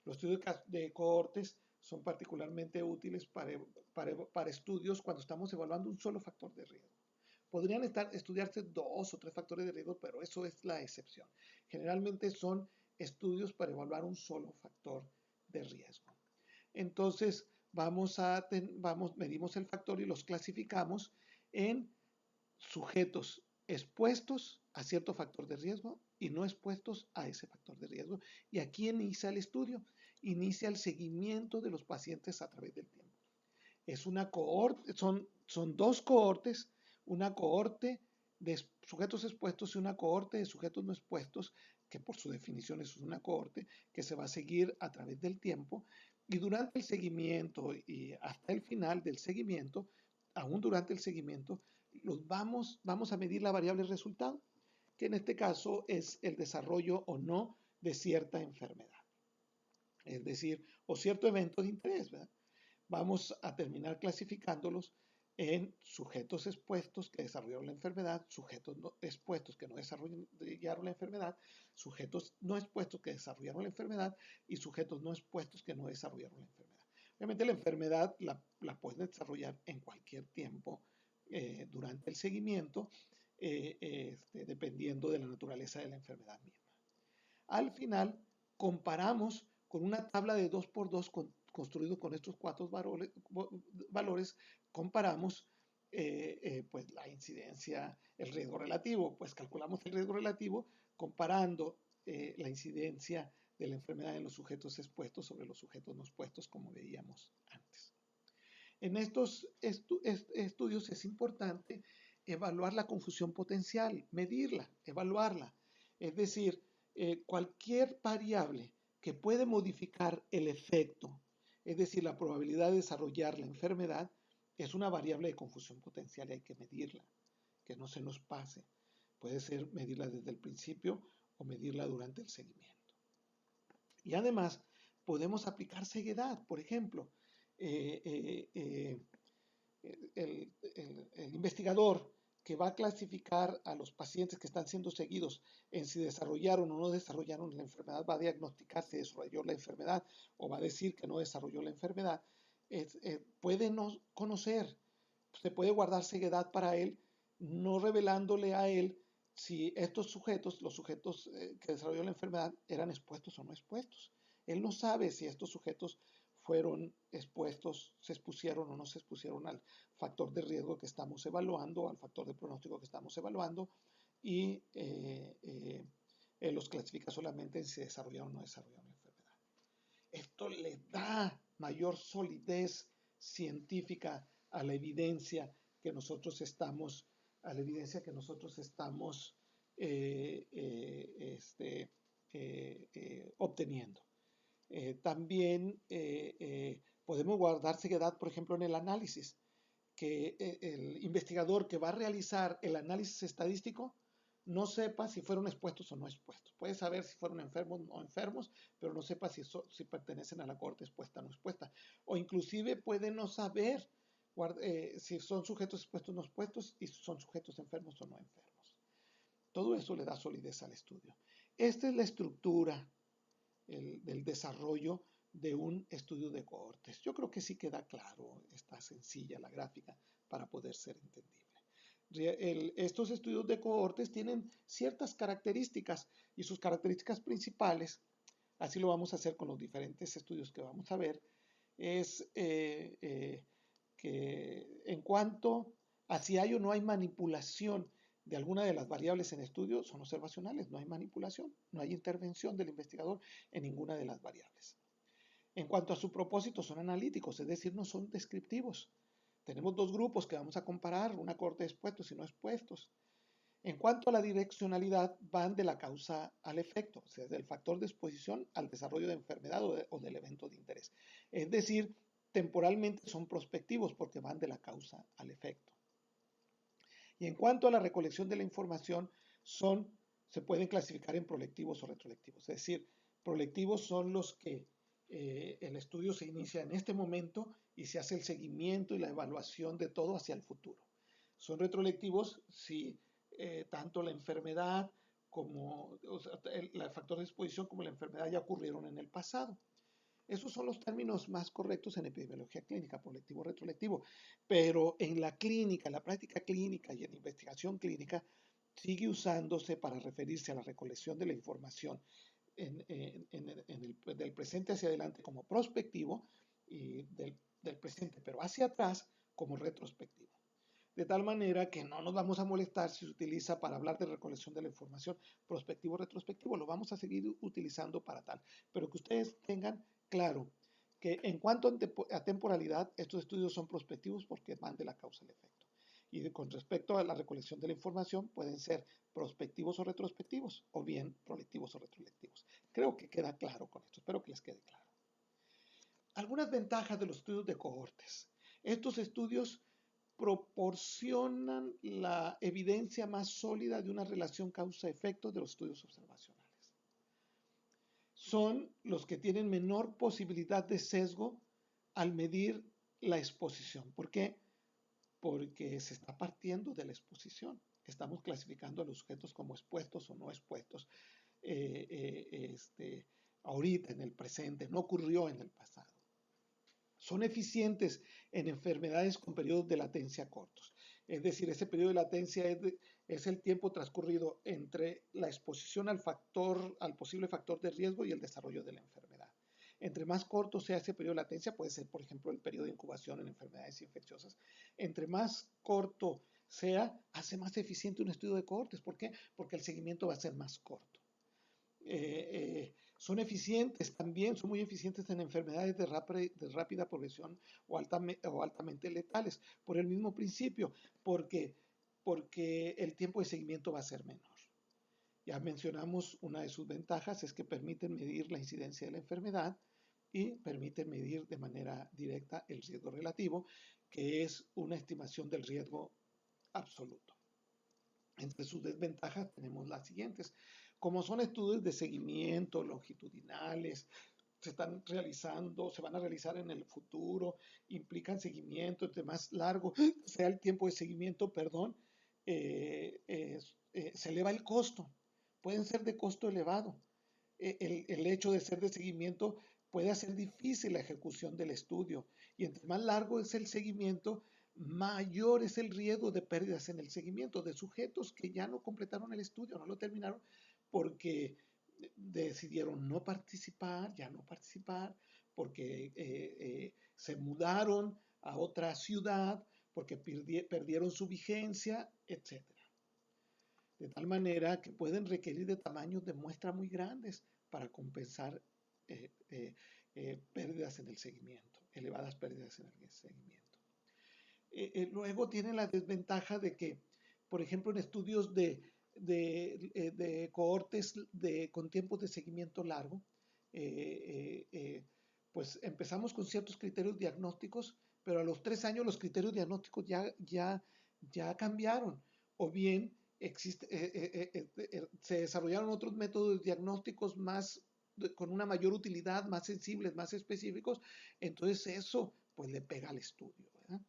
Los estudios de cohortes son particularmente útiles para estudios cuando estamos evaluando un solo factor de riesgo. Podrían estudiarse 2 o 3 factores de riesgo, pero eso es la excepción. Generalmente son estudios para evaluar un solo factor de riesgo. Entonces, medimos el factor y los clasificamos en sujetos expuestos a cierto factor de riesgo y no expuestos a ese factor de riesgo. Y aquí inicia el estudio, inicia el seguimiento de los pacientes a través del tiempo. Es una cohorte, son 2 cohortes, una cohorte de sujetos expuestos y una cohorte de sujetos no expuestos, que por su definición es una cohorte que se va a seguir a través del tiempo. Y durante el seguimiento y hasta el final del seguimiento, aún durante el seguimiento, vamos a medir la variable resultado, que en este caso es el desarrollo o no de cierta enfermedad. Es decir, o cierto evento de interés, ¿verdad? Vamos a terminar clasificándolos en sujetos expuestos que desarrollaron la enfermedad, sujetos no expuestos que no desarrollaron la enfermedad, sujetos no expuestos que desarrollaron la enfermedad y sujetos no expuestos que no desarrollaron la enfermedad. Obviamente la enfermedad la pueden desarrollar en cualquier tiempo durante el seguimiento, dependiendo de la naturaleza de la enfermedad misma. Al final, comparamos con una tabla de 2x2 construido con estos cuatro valores, comparamos pues la incidencia, el riesgo relativo, pues calculamos el riesgo relativo comparando la incidencia de la enfermedad en los sujetos expuestos sobre los sujetos no expuestos, como veíamos antes. En estos estudios es importante evaluar la confusión potencial, medirla, evaluarla. Es decir, cualquier variable que puede modificar el efecto, es decir, la probabilidad de desarrollar la enfermedad, es una variable de confusión potencial y hay que medirla, que no se nos pase. Puede ser medirla desde el principio o medirla durante el seguimiento. Y además, podemos aplicar ceguedad. Por ejemplo, el investigador que va a clasificar a los pacientes que están siendo seguidos en si desarrollaron o no desarrollaron la enfermedad, va a diagnosticar si desarrolló la enfermedad o va a decir que no desarrolló la enfermedad, puede no conocer, se puede guardar ceguedad para él, no revelándole a él si estos sujetos, los sujetos que desarrollaron la enfermedad, eran expuestos o no expuestos. Él no sabe si estos sujetos fueron expuestos, se expusieron o no se expusieron al factor de riesgo que estamos evaluando, al factor de pronóstico que estamos evaluando, y él los clasifica solamente en si desarrollaron o no desarrollaron la enfermedad. Esto le da mayor solidez científica a la evidencia que nosotros estamos, obteniendo. También podemos guardar ceguedad, por ejemplo, en el análisis, que el investigador que va a realizar el análisis estadístico no sepa si fueron expuestos o no expuestos. Puede saber si fueron enfermos o no enfermos, pero no sepa si pertenecen a la cohorte expuesta o no expuesta. O inclusive puede no saber si son sujetos expuestos o no expuestos y si son sujetos enfermos o no enfermos. Todo eso le da solidez al estudio. Esta es la estructura del desarrollo de un estudio de cohortes. Yo creo que sí queda claro, está sencilla la gráfica para poder ser entendible. Estos estudios de cohortes tienen ciertas características y sus características principales, así lo vamos a hacer con los diferentes estudios que vamos a ver, es que en cuanto a si hay o no hay manipulación de alguna de las variables en estudio, son observacionales, no hay manipulación, no hay intervención del investigador en ninguna de las variables. En cuanto a su propósito, son analíticos, es decir, no son descriptivos. Tenemos dos grupos que vamos a comparar, una cohorte de expuestos y no expuestos. En cuanto a la direccionalidad, van de la causa al efecto, o sea, del factor de exposición al desarrollo de enfermedad o del evento de interés. Es decir, temporalmente son prospectivos porque van de la causa al efecto. Y en cuanto a la recolección de la información, se pueden clasificar en prolectivos o retrolectivos. Es decir, prolectivos son los que el estudio se inicia en este momento y se hace el seguimiento y la evaluación de todo hacia el futuro. Son retrolectivos si tanto la enfermedad como el factor de exposición como la enfermedad ya ocurrieron en el pasado. Esos son los términos más correctos en epidemiología clínica, prolectivo, retrolectivo. Pero en la clínica, en la práctica clínica y en la investigación clínica, sigue usándose para referirse a la recolección de la información del presente hacia adelante como prospectivo y del presente, pero hacia atrás como retrospectivo. De tal manera que no nos vamos a molestar si se utiliza para hablar de recolección de la información prospectivo o retrospectivo, lo vamos a seguir utilizando para tal, pero que ustedes tengan claro que en cuanto a temporalidad, estos estudios son prospectivos porque van de la causa al efecto. Y con respecto a la recolección de la información, pueden ser prospectivos o retrospectivos, o bien prolectivos o retrolectivos. Creo que queda claro con esto, espero que les quede claro. Algunas ventajas de los estudios de cohortes. Estos estudios proporcionan la evidencia más sólida de una relación causa-efecto de los estudios observacionales. Son los que tienen menor posibilidad de sesgo al medir la exposición. ¿Por qué? Porque se está partiendo de la exposición. Estamos clasificando a los sujetos como expuestos o no expuestos ahorita, en el presente, no ocurrió en el pasado. Son eficientes en enfermedades con periodos de latencia cortos. Es decir, ese periodo de latencia es el tiempo transcurrido entre la exposición al posible factor de riesgo y el desarrollo de la enfermedad. Entre más corto sea ese periodo de latencia, puede ser, por ejemplo, el periodo de incubación en enfermedades infecciosas, entre más corto sea, hace más eficiente un estudio de cohortes. ¿Por qué? Porque el seguimiento va a ser más corto. Son eficientes también, son muy eficientes en enfermedades de rápida progresión o altamente letales, por el mismo principio, porque el tiempo de seguimiento va a ser menor. Ya mencionamos una de sus ventajas, es que permiten medir la incidencia de la enfermedad y permiten medir de manera directa el riesgo relativo, que es una estimación del riesgo absoluto. Entre sus desventajas tenemos las siguientes. Como son estudios de seguimiento longitudinales, se están realizando, se van a realizar en el futuro, implican seguimiento, entre más largo sea el tiempo de seguimiento, perdón, se eleva el costo. Pueden ser de costo elevado. El hecho de ser de seguimiento puede hacer difícil la ejecución del estudio y entre más largo es el seguimiento, mayor es el riesgo de pérdidas en el seguimiento de sujetos que ya no completaron el estudio, no lo terminaron porque decidieron no participar, ya no participar, porque se mudaron a otra ciudad, porque perdieron su vigencia, etc. De tal manera que pueden requerir de tamaños de muestra muy grandes para compensar pérdidas en el seguimiento, elevadas pérdidas en el seguimiento. Luego tiene la desventaja de que, por ejemplo, en estudios de cohortes con tiempos de seguimiento largo, pues empezamos con ciertos criterios diagnósticos, pero a los 3 años los criterios diagnósticos ya cambiaron, o bien se desarrollaron otros métodos diagnósticos con una mayor utilidad, más sensibles, más específicos, entonces eso pues le pega al estudio, ¿verdad?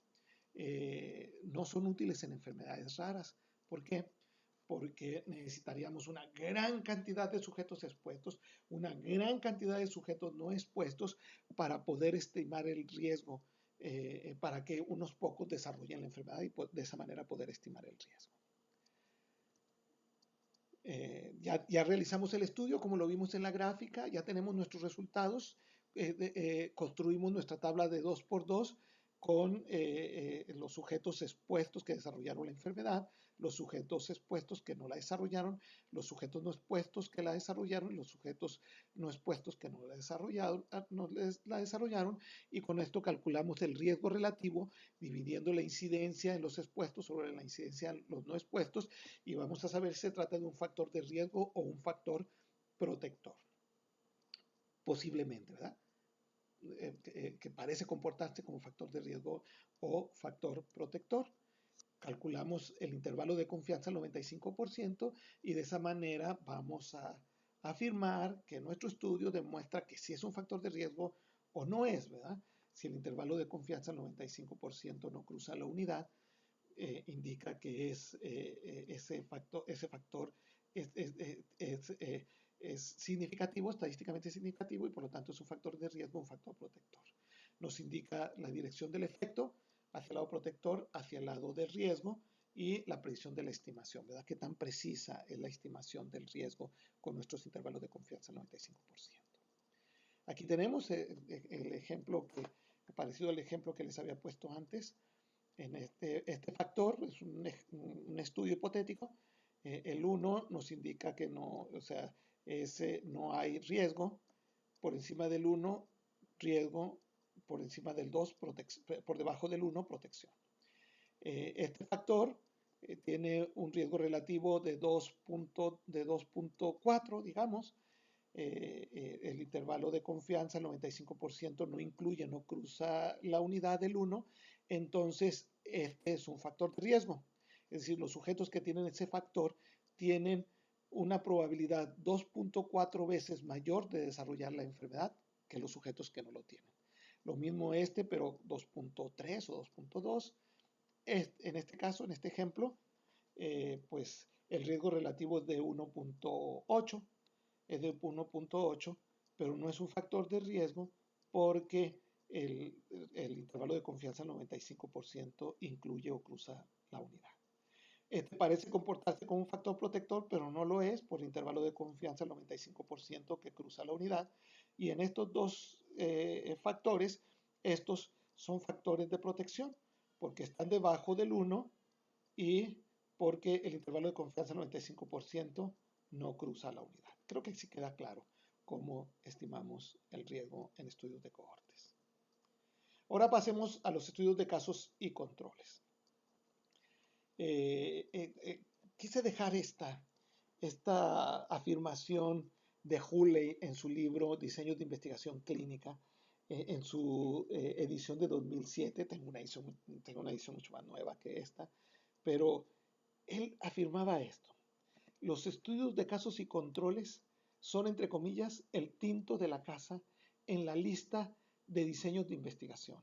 No son útiles en enfermedades raras. ¿Por qué? Porque necesitaríamos una gran cantidad de sujetos expuestos, una gran cantidad de sujetos no expuestos para poder estimar el riesgo, para que unos pocos desarrollen la enfermedad y de esa manera poder estimar el riesgo. Ya realizamos el estudio, como lo vimos en la gráfica, ya tenemos nuestros resultados, construimos nuestra tabla de 2x2 con los sujetos expuestos que desarrollaron la enfermedad, los sujetos expuestos que no la desarrollaron, los sujetos no expuestos que la desarrollaron, los sujetos no expuestos que no la desarrollaron, y con esto calculamos el riesgo relativo dividiendo la incidencia en los expuestos sobre la incidencia en los no expuestos, y vamos a saber si se trata de un factor de riesgo o un factor protector. Posiblemente, ¿verdad? Que parece comportarse como factor de riesgo o factor protector. Calculamos el intervalo de confianza al 95% y de esa manera vamos a afirmar que nuestro estudio demuestra que si es un factor de riesgo o no es, ¿verdad? Si el intervalo de confianza al 95% no cruza la unidad, indica que ese factor es significativo, estadísticamente significativo, y por lo tanto es un factor de riesgo, un factor protector. Nos indica la dirección del efecto hacia el lado protector, hacia el lado del riesgo, y la precisión de la estimación, ¿verdad? Qué tan precisa es la estimación del riesgo con nuestros intervalos de confianza al 95%. Aquí tenemos el ejemplo parecido al ejemplo que les había puesto antes. En este factor es un estudio hipotético. El 1 nos indica que no, o sea, no hay riesgo. Por encima del 1, riesgo. Por encima del 2, por debajo del 1, protección. Este factor tiene un riesgo relativo de 2.4, digamos. El intervalo de confianza, el 95%, no incluye, no cruza la unidad del 1, entonces este es un factor de riesgo. Es decir, los sujetos que tienen ese factor tienen una probabilidad 2.4 veces mayor de desarrollar la enfermedad que los sujetos que no lo tienen. Lo mismo pero 2.3 o 2.2. En este caso, en este ejemplo, pues el riesgo relativo es de 1.8, es de 1.8, pero no es un factor de riesgo porque el intervalo de confianza al 95% incluye o cruza la unidad. Este parece comportarse como un factor protector, pero no lo es por el intervalo de confianza del 95% que cruza la unidad. Y en estos dos factores, estos son factores de protección, porque están debajo del 1 y porque el intervalo de confianza del 95% no cruza la unidad. Creo que sí queda claro cómo estimamos el riesgo en estudios de cohortes. Ahora pasemos a los estudios de casos y controles. Quise dejar esta afirmación de Hulley en su libro Diseños de Investigación Clínica, en su edición de 2007. Tengo una edición mucho más nueva que esta, pero él afirmaba esto: los estudios de casos y controles son, entre comillas, el tinto de la casa en la lista de diseños de investigación.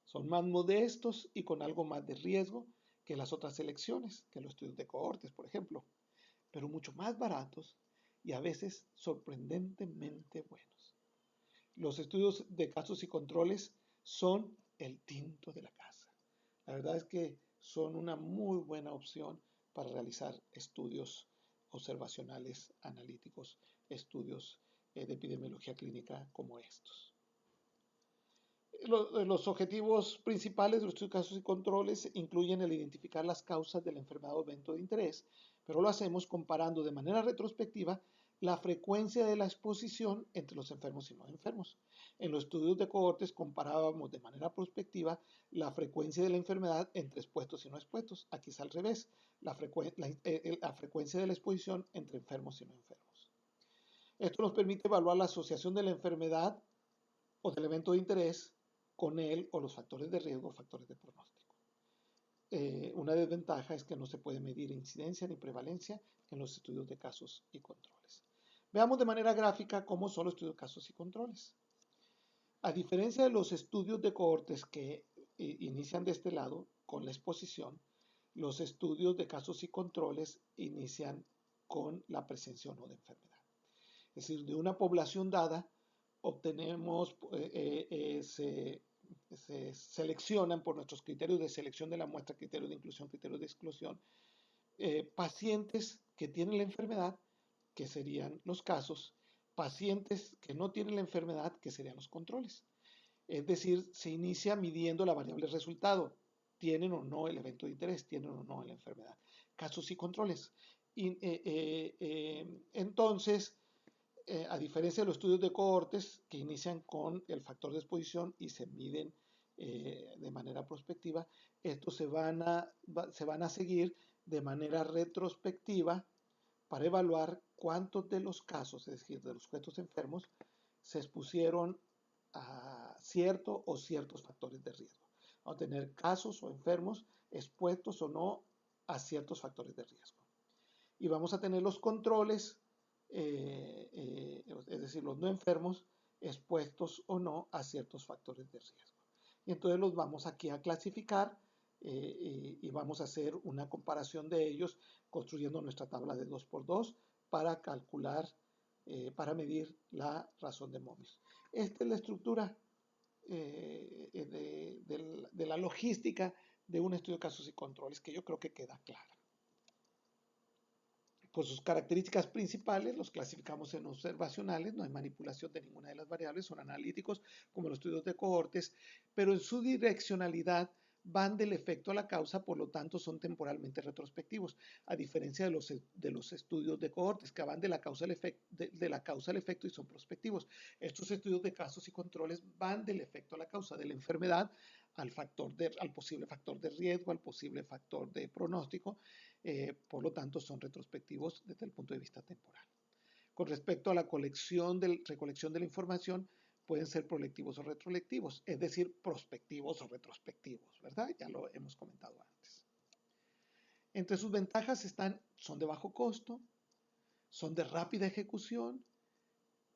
Son más modestos y con algo más de riesgo que las otras selecciones, que los estudios de cohortes, por ejemplo, pero mucho más baratos y a veces sorprendentemente buenos. Los estudios de casos y controles son el tinto de la casa. La verdad es que son una muy buena opción para realizar estudios observacionales, analíticos, estudios de epidemiología clínica como estos. Los objetivos principales de los estudios de casos y controles incluyen el identificar las causas de la enfermedad o evento de interés, pero lo hacemos comparando de manera retrospectiva la frecuencia de la exposición entre los enfermos y no enfermos. En los estudios de cohortes comparábamos de manera prospectiva la frecuencia de la enfermedad entre expuestos y no expuestos. Aquí es al revés, la frecuencia de la exposición entre enfermos y no enfermos. Esto nos permite evaluar la asociación de la enfermedad o del evento de interés con él o los factores de riesgo o factores de pronóstico. Una desventaja es que no se puede medir incidencia ni prevalencia en los estudios de casos y controles. Veamos de manera gráfica cómo son los estudios de casos y controles. A diferencia de los estudios de cohortes que inician de este lado con la exposición, los estudios de casos y controles inician con la presencia o no de enfermedad. Es decir, de una población dada, obtenemos, se seleccionan por nuestros criterios de selección de la muestra, criterios de inclusión, criterios de exclusión, pacientes que tienen la enfermedad, que serían los casos, pacientes que no tienen la enfermedad, que serían los controles. Es decir, se inicia midiendo la variable resultado, tienen o no el evento de interés, tienen o no la enfermedad, casos y controles. Entonces, a diferencia de los estudios de cohortes que inician con el factor de exposición y se miden de manera prospectiva, estos se van a seguir de manera retrospectiva para evaluar cuántos de los casos, es decir, de los sujetos enfermos, se expusieron a cierto o ciertos factores de riesgo. Vamos a tener casos o enfermos expuestos o no a ciertos factores de riesgo. Y vamos a tener los controles, es decir, los no enfermos, expuestos o no a ciertos factores de riesgo. Y entonces los vamos aquí a clasificar y vamos a hacer una comparación de ellos construyendo nuestra tabla de 2x2 para calcular, para medir la razón de Mobius. Esta es la estructura de la logística de un estudio de casos y controles que yo creo que queda clara. Por sus características principales, los clasificamos en observacionales, no hay manipulación de ninguna de las variables, son analíticos como los estudios de cohortes, pero en su direccionalidad van del efecto a la causa, por lo tanto son temporalmente retrospectivos, a diferencia de los estudios de cohortes que van de la causa al efecto y son prospectivos. Estos estudios de casos y controles van del efecto a la causa, de la enfermedad al posible factor de riesgo, al posible factor de pronóstico, por lo tanto son retrospectivos desde el punto de vista temporal. Con respecto a la recolección de la información, pueden ser prospectivos o retrospectivos, es decir, prospectivos o retrospectivos, ¿verdad? Ya lo hemos comentado antes. Entre sus ventajas son de bajo costo, son de rápida ejecución,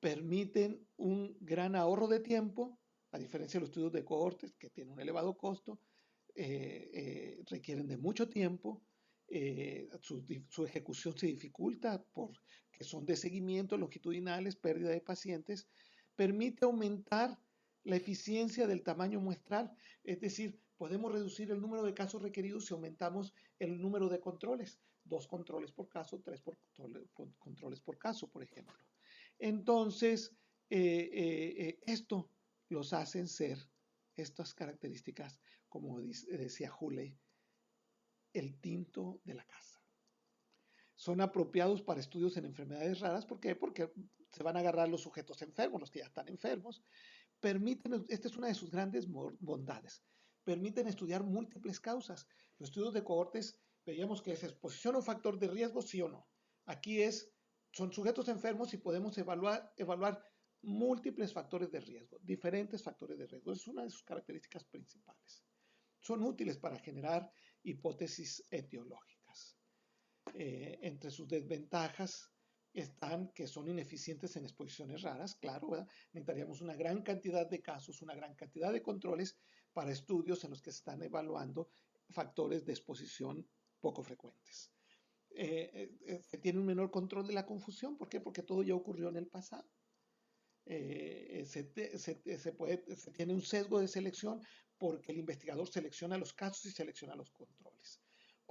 permiten un gran ahorro de tiempo, a diferencia de los estudios de cohortes que tienen un elevado costo, requieren de mucho tiempo, su ejecución se dificulta porque son de seguimiento longitudinales, pérdida de pacientes, permite aumentar la eficiencia del tamaño muestral, es decir, Podemos reducir el número de casos requeridos si aumentamos el número de controles. 2 controles por caso, 3 controles por caso, por ejemplo. Entonces, esto los hacen ser, estas características, como decía Hooley, el tinto de la casa. Son apropiados para estudios en enfermedades raras. ¿Por qué? Porque se van a agarrar los sujetos enfermos, los que ya están enfermos. Esta es una de sus grandes bondades, permiten estudiar múltiples causas. Los estudios de cohortes veíamos que es exposición o factor de riesgo, sí o no. Aquí son sujetos enfermos y podemos evaluar múltiples factores de riesgo, diferentes factores de riesgo. Es una de sus características principales. Son útiles para generar hipótesis etiológicas. Entre sus desventajas están que son ineficientes en exposiciones raras, claro, ¿verdad? Necesitaríamos una gran cantidad de casos, una gran cantidad de controles para estudios en los que se están evaluando factores de exposición poco frecuentes. Se tiene un menor control de la confusión. ¿Por qué? Porque todo ya ocurrió en el pasado. Se tiene un sesgo de selección porque el investigador selecciona los casos y selecciona los controles.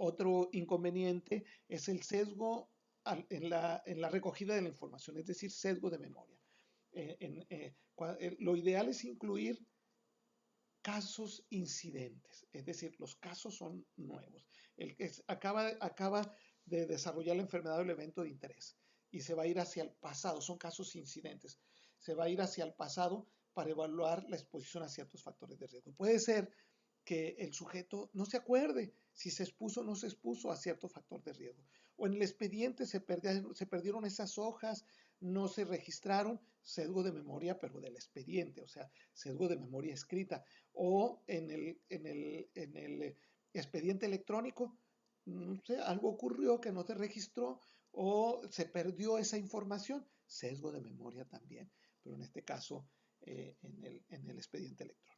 Otro inconveniente es el sesgo en la recogida de la información, es decir, sesgo de memoria. Lo ideal es incluir casos incidentes, es decir, los casos son nuevos. El que acaba de desarrollar la enfermedad o el evento de interés y se va a ir hacia el pasado, son casos incidentes, se va a ir hacia el pasado para evaluar la exposición a ciertos factores de riesgo. Puede ser que el sujeto no se acuerde si se expuso o no se expuso a cierto factor de riesgo. O en el expediente se perdieron esas hojas, no se registraron, sesgo de memoria, pero del expediente, o sea, sesgo de memoria escrita. O en el expediente electrónico, no sé, algo ocurrió que no se registró o se perdió esa información, sesgo de memoria también, pero en este caso en el expediente electrónico.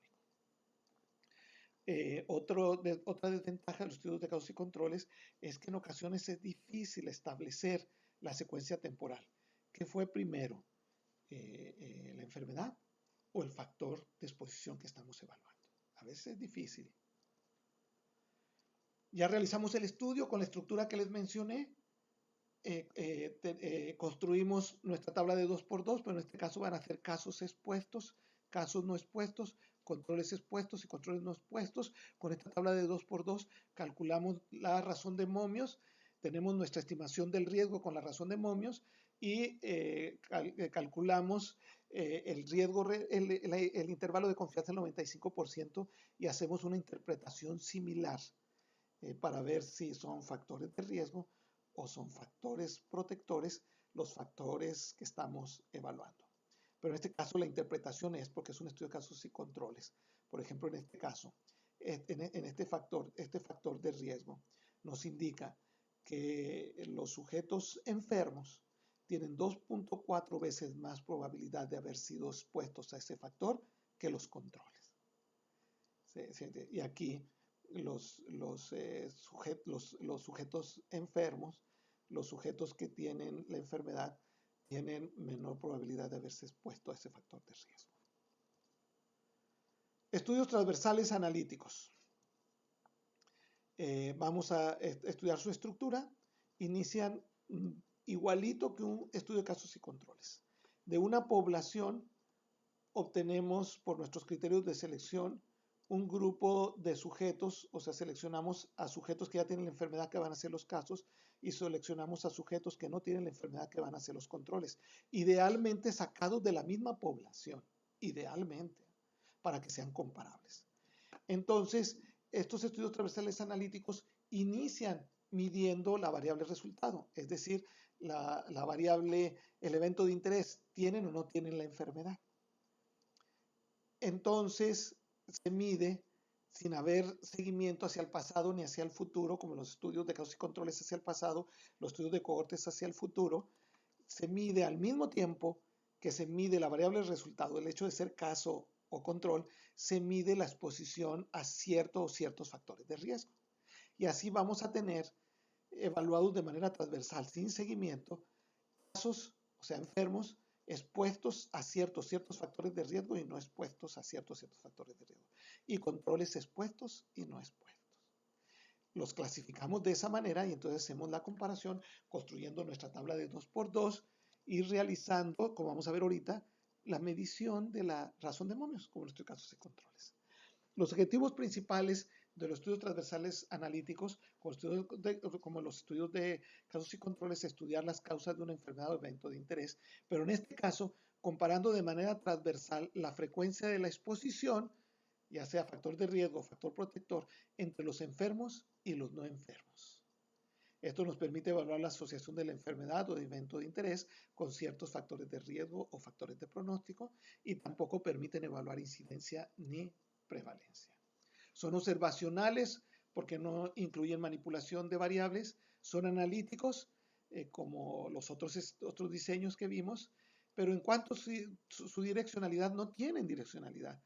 Otra desventaja de los estudios de causas y controles es que en ocasiones es difícil establecer la secuencia temporal. ¿Qué fue primero? ¿La enfermedad o el factor de exposición que estamos evaluando? A veces es difícil. Ya realizamos el estudio con la estructura que les mencioné. Construimos nuestra tabla de 2x2, pero en este caso van a ser casos expuestos, casos no expuestos, controles expuestos y controles no expuestos. Con esta tabla de 2x2 calculamos la razón de momios, tenemos nuestra estimación del riesgo con la razón de momios y calculamos el riesgo, el intervalo de confianza del 95% y hacemos una interpretación similar para ver si son factores de riesgo o son factores protectores los factores que estamos evaluando. Pero en este caso la interpretación es porque es un estudio de casos y controles. Por ejemplo, en este caso, en este factor de riesgo nos indica que los sujetos enfermos tienen 2.4 veces más probabilidad de haber sido expuestos a ese factor que los controles. Y aquí los sujetos enfermos, los sujetos que tienen la enfermedad, tienen menor probabilidad de haberse expuesto a ese factor de riesgo. Estudios transversales analíticos. Vamos a estudiar su estructura. Inician igualito que un estudio de casos y controles. De una población obtenemos por nuestros criterios de selección un grupo de sujetos, o sea, seleccionamos a sujetos que ya tienen la enfermedad que van a ser los casos y seleccionamos a sujetos que no tienen la enfermedad que van a ser los controles. Idealmente sacados de la misma población, idealmente, para que sean comparables. Entonces, estos estudios transversales analíticos inician midiendo la variable resultado, es decir, la variable, el evento de interés, ¿tienen o no tienen la enfermedad? Entonces, se mide sin haber seguimiento hacia el pasado ni hacia el futuro, como los estudios de causas y controles hacia el pasado, los estudios de cohortes hacia el futuro. Se mide al mismo tiempo que se mide la variable resultado, el hecho de ser caso o control, se mide la exposición a ciertos o ciertos factores de riesgo. Y así vamos a tener evaluados de manera transversal, sin seguimiento, casos, o sea, enfermos, expuestos a ciertos factores de riesgo y no expuestos a ciertos factores de riesgo, y controles expuestos y no expuestos. Los clasificamos de esa manera y entonces hacemos la comparación construyendo nuestra tabla de 2x2 y realizando, como vamos a ver ahorita, la medición de la razón de momios, como en estos casos de controles. Los objetivos principales de los estudios transversales analíticos, como los estudios de casos y controles, es estudiar las causas de una enfermedad o evento de interés, pero en este caso, comparando de manera transversal la frecuencia de la exposición, ya sea factor de riesgo o factor protector, entre los enfermos y los no enfermos. Esto nos permite evaluar la asociación de la enfermedad o de evento de interés con ciertos factores de riesgo o factores de pronóstico, y tampoco permiten evaluar incidencia ni prevalencia. Son observacionales porque no incluyen manipulación de variables, son analíticos como los otros diseños que vimos, pero en cuanto a su direccionalidad, no tienen direccionalidad,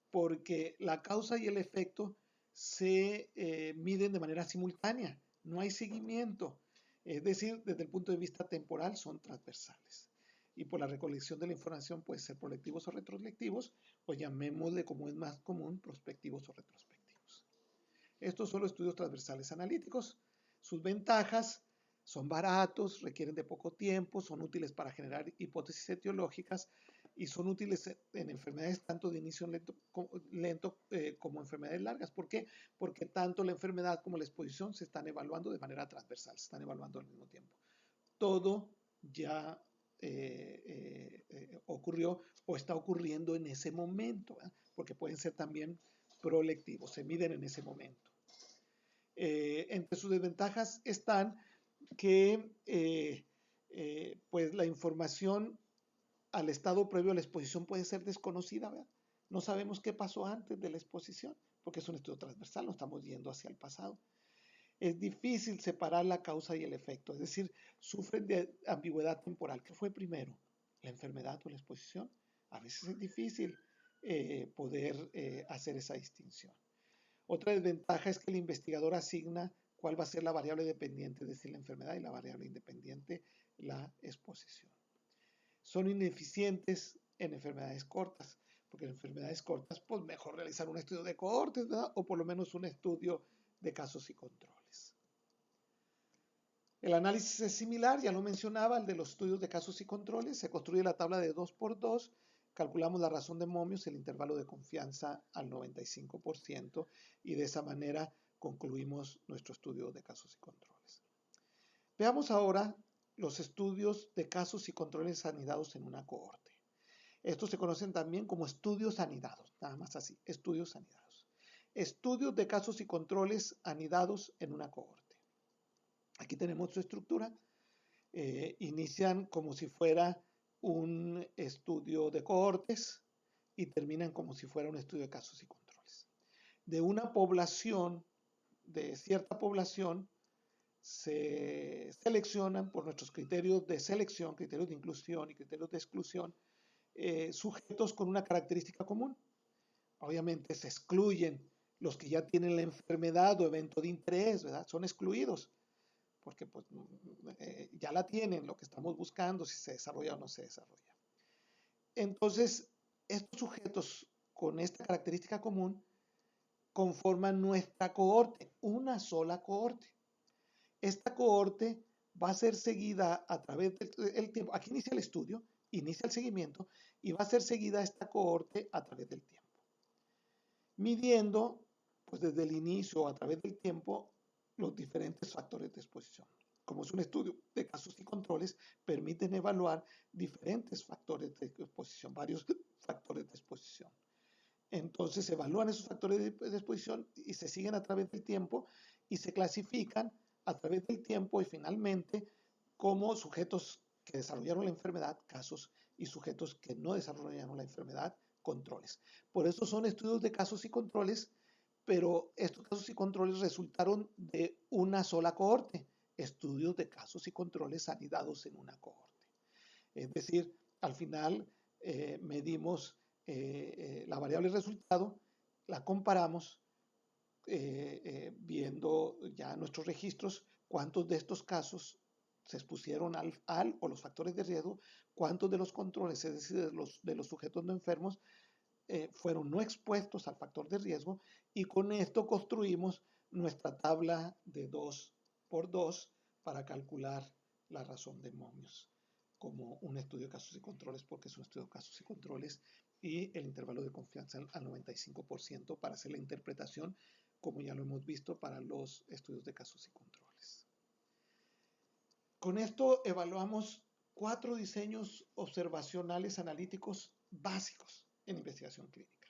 porque la causa y el efecto se miden de manera simultánea, no hay seguimiento, es decir, desde el punto de vista temporal son transversales. Y por la recolección de la información puede ser prospectivos o retrospectivos, o llamémosle, como es más común, prospectivos o retrospectivos. Estos son los estudios transversales analíticos. Sus ventajas: son baratos, requieren de poco tiempo, son útiles para generar hipótesis etiológicas y son útiles en enfermedades tanto de inicio lento como enfermedades largas. ¿Por qué? Porque tanto la enfermedad como la exposición se están evaluando de manera transversal, se están evaluando al mismo tiempo. Todo ya ocurrió o está ocurriendo en ese momento, ¿verdad? Porque pueden ser también prolectivos, se miden en ese momento. Entre sus desventajas están que pues la información al estado previo a la exposición puede ser desconocida, ¿verdad? No sabemos qué pasó antes de la exposición, porque es un estudio transversal, no estamos yendo hacia el pasado. Es difícil separar la causa y el efecto, es decir, sufren de ambigüedad temporal. ¿Qué fue primero, la enfermedad o la exposición? A veces es difícil poder hacer esa distinción. Otra desventaja es que el investigador asigna cuál va a ser la variable dependiente, es decir, la enfermedad, y la variable independiente, la exposición. Son ineficientes en enfermedades cortas, porque en enfermedades cortas, pues mejor realizar un estudio de cohortes, ¿verdad? O por lo menos un estudio de casos y controles. El análisis es similar, ya lo mencionaba, al de los estudios de casos y controles. Se construye la tabla de 2x2, calculamos la razón de momios, el intervalo de confianza al 95%, y de esa manera concluimos nuestro estudio de casos y controles. Veamos ahora los estudios de casos y controles anidados en una cohorte. Estos se conocen también como estudios anidados, nada más así, estudios anidados. Estudios de casos y controles anidados en una cohorte. Aquí tenemos su estructura. Inician como si fuera un estudio de cohortes y terminan como si fuera un estudio de casos y controles. De una población, de cierta población, se seleccionan por nuestros criterios de selección, criterios de inclusión y criterios de exclusión, sujetos con una característica común. Obviamente se excluyen los que ya tienen la enfermedad o evento de interés, ¿verdad? Son excluidos porque pues, ya la tienen, lo que estamos buscando, si se desarrolla o no se desarrolla. Entonces, estos sujetos con esta característica común conforman nuestra cohorte, una sola cohorte. Esta cohorte va a ser seguida a través del tiempo. Aquí inicia el estudio, inicia el seguimiento, y va a ser seguida esta cohorte a través del tiempo, midiendo pues desde el inicio a través del tiempo los diferentes factores de exposición. Como es un estudio de casos y controles, permiten evaluar diferentes factores de exposición, varios factores de exposición. Entonces se evalúan esos factores de exposición y se siguen a través del tiempo y se clasifican a través del tiempo y finalmente como sujetos que desarrollaron la enfermedad, casos, y sujetos que no desarrollaron la enfermedad, controles. Por eso son estudios de casos y controles, pero estos casos y controles resultaron de una sola cohorte, estudios de casos y controles anidados en una cohorte. Es decir, al final medimos la variable resultado, la comparamos viendo ya nuestros registros, cuántos de estos casos se expusieron al o los factores de riesgo, cuántos de los controles, es decir, de los sujetos no enfermos, fueron no expuestos al factor de riesgo, y con esto construimos nuestra tabla de 2 por 2 para calcular la razón de momios como un estudio de casos y controles, porque es un estudio de casos y controles, y el intervalo de confianza al 95% para hacer la interpretación, como ya lo hemos visto, para los estudios de casos y controles. Con esto evaluamos 4 diseños observacionales analíticos básicos en investigación clínica.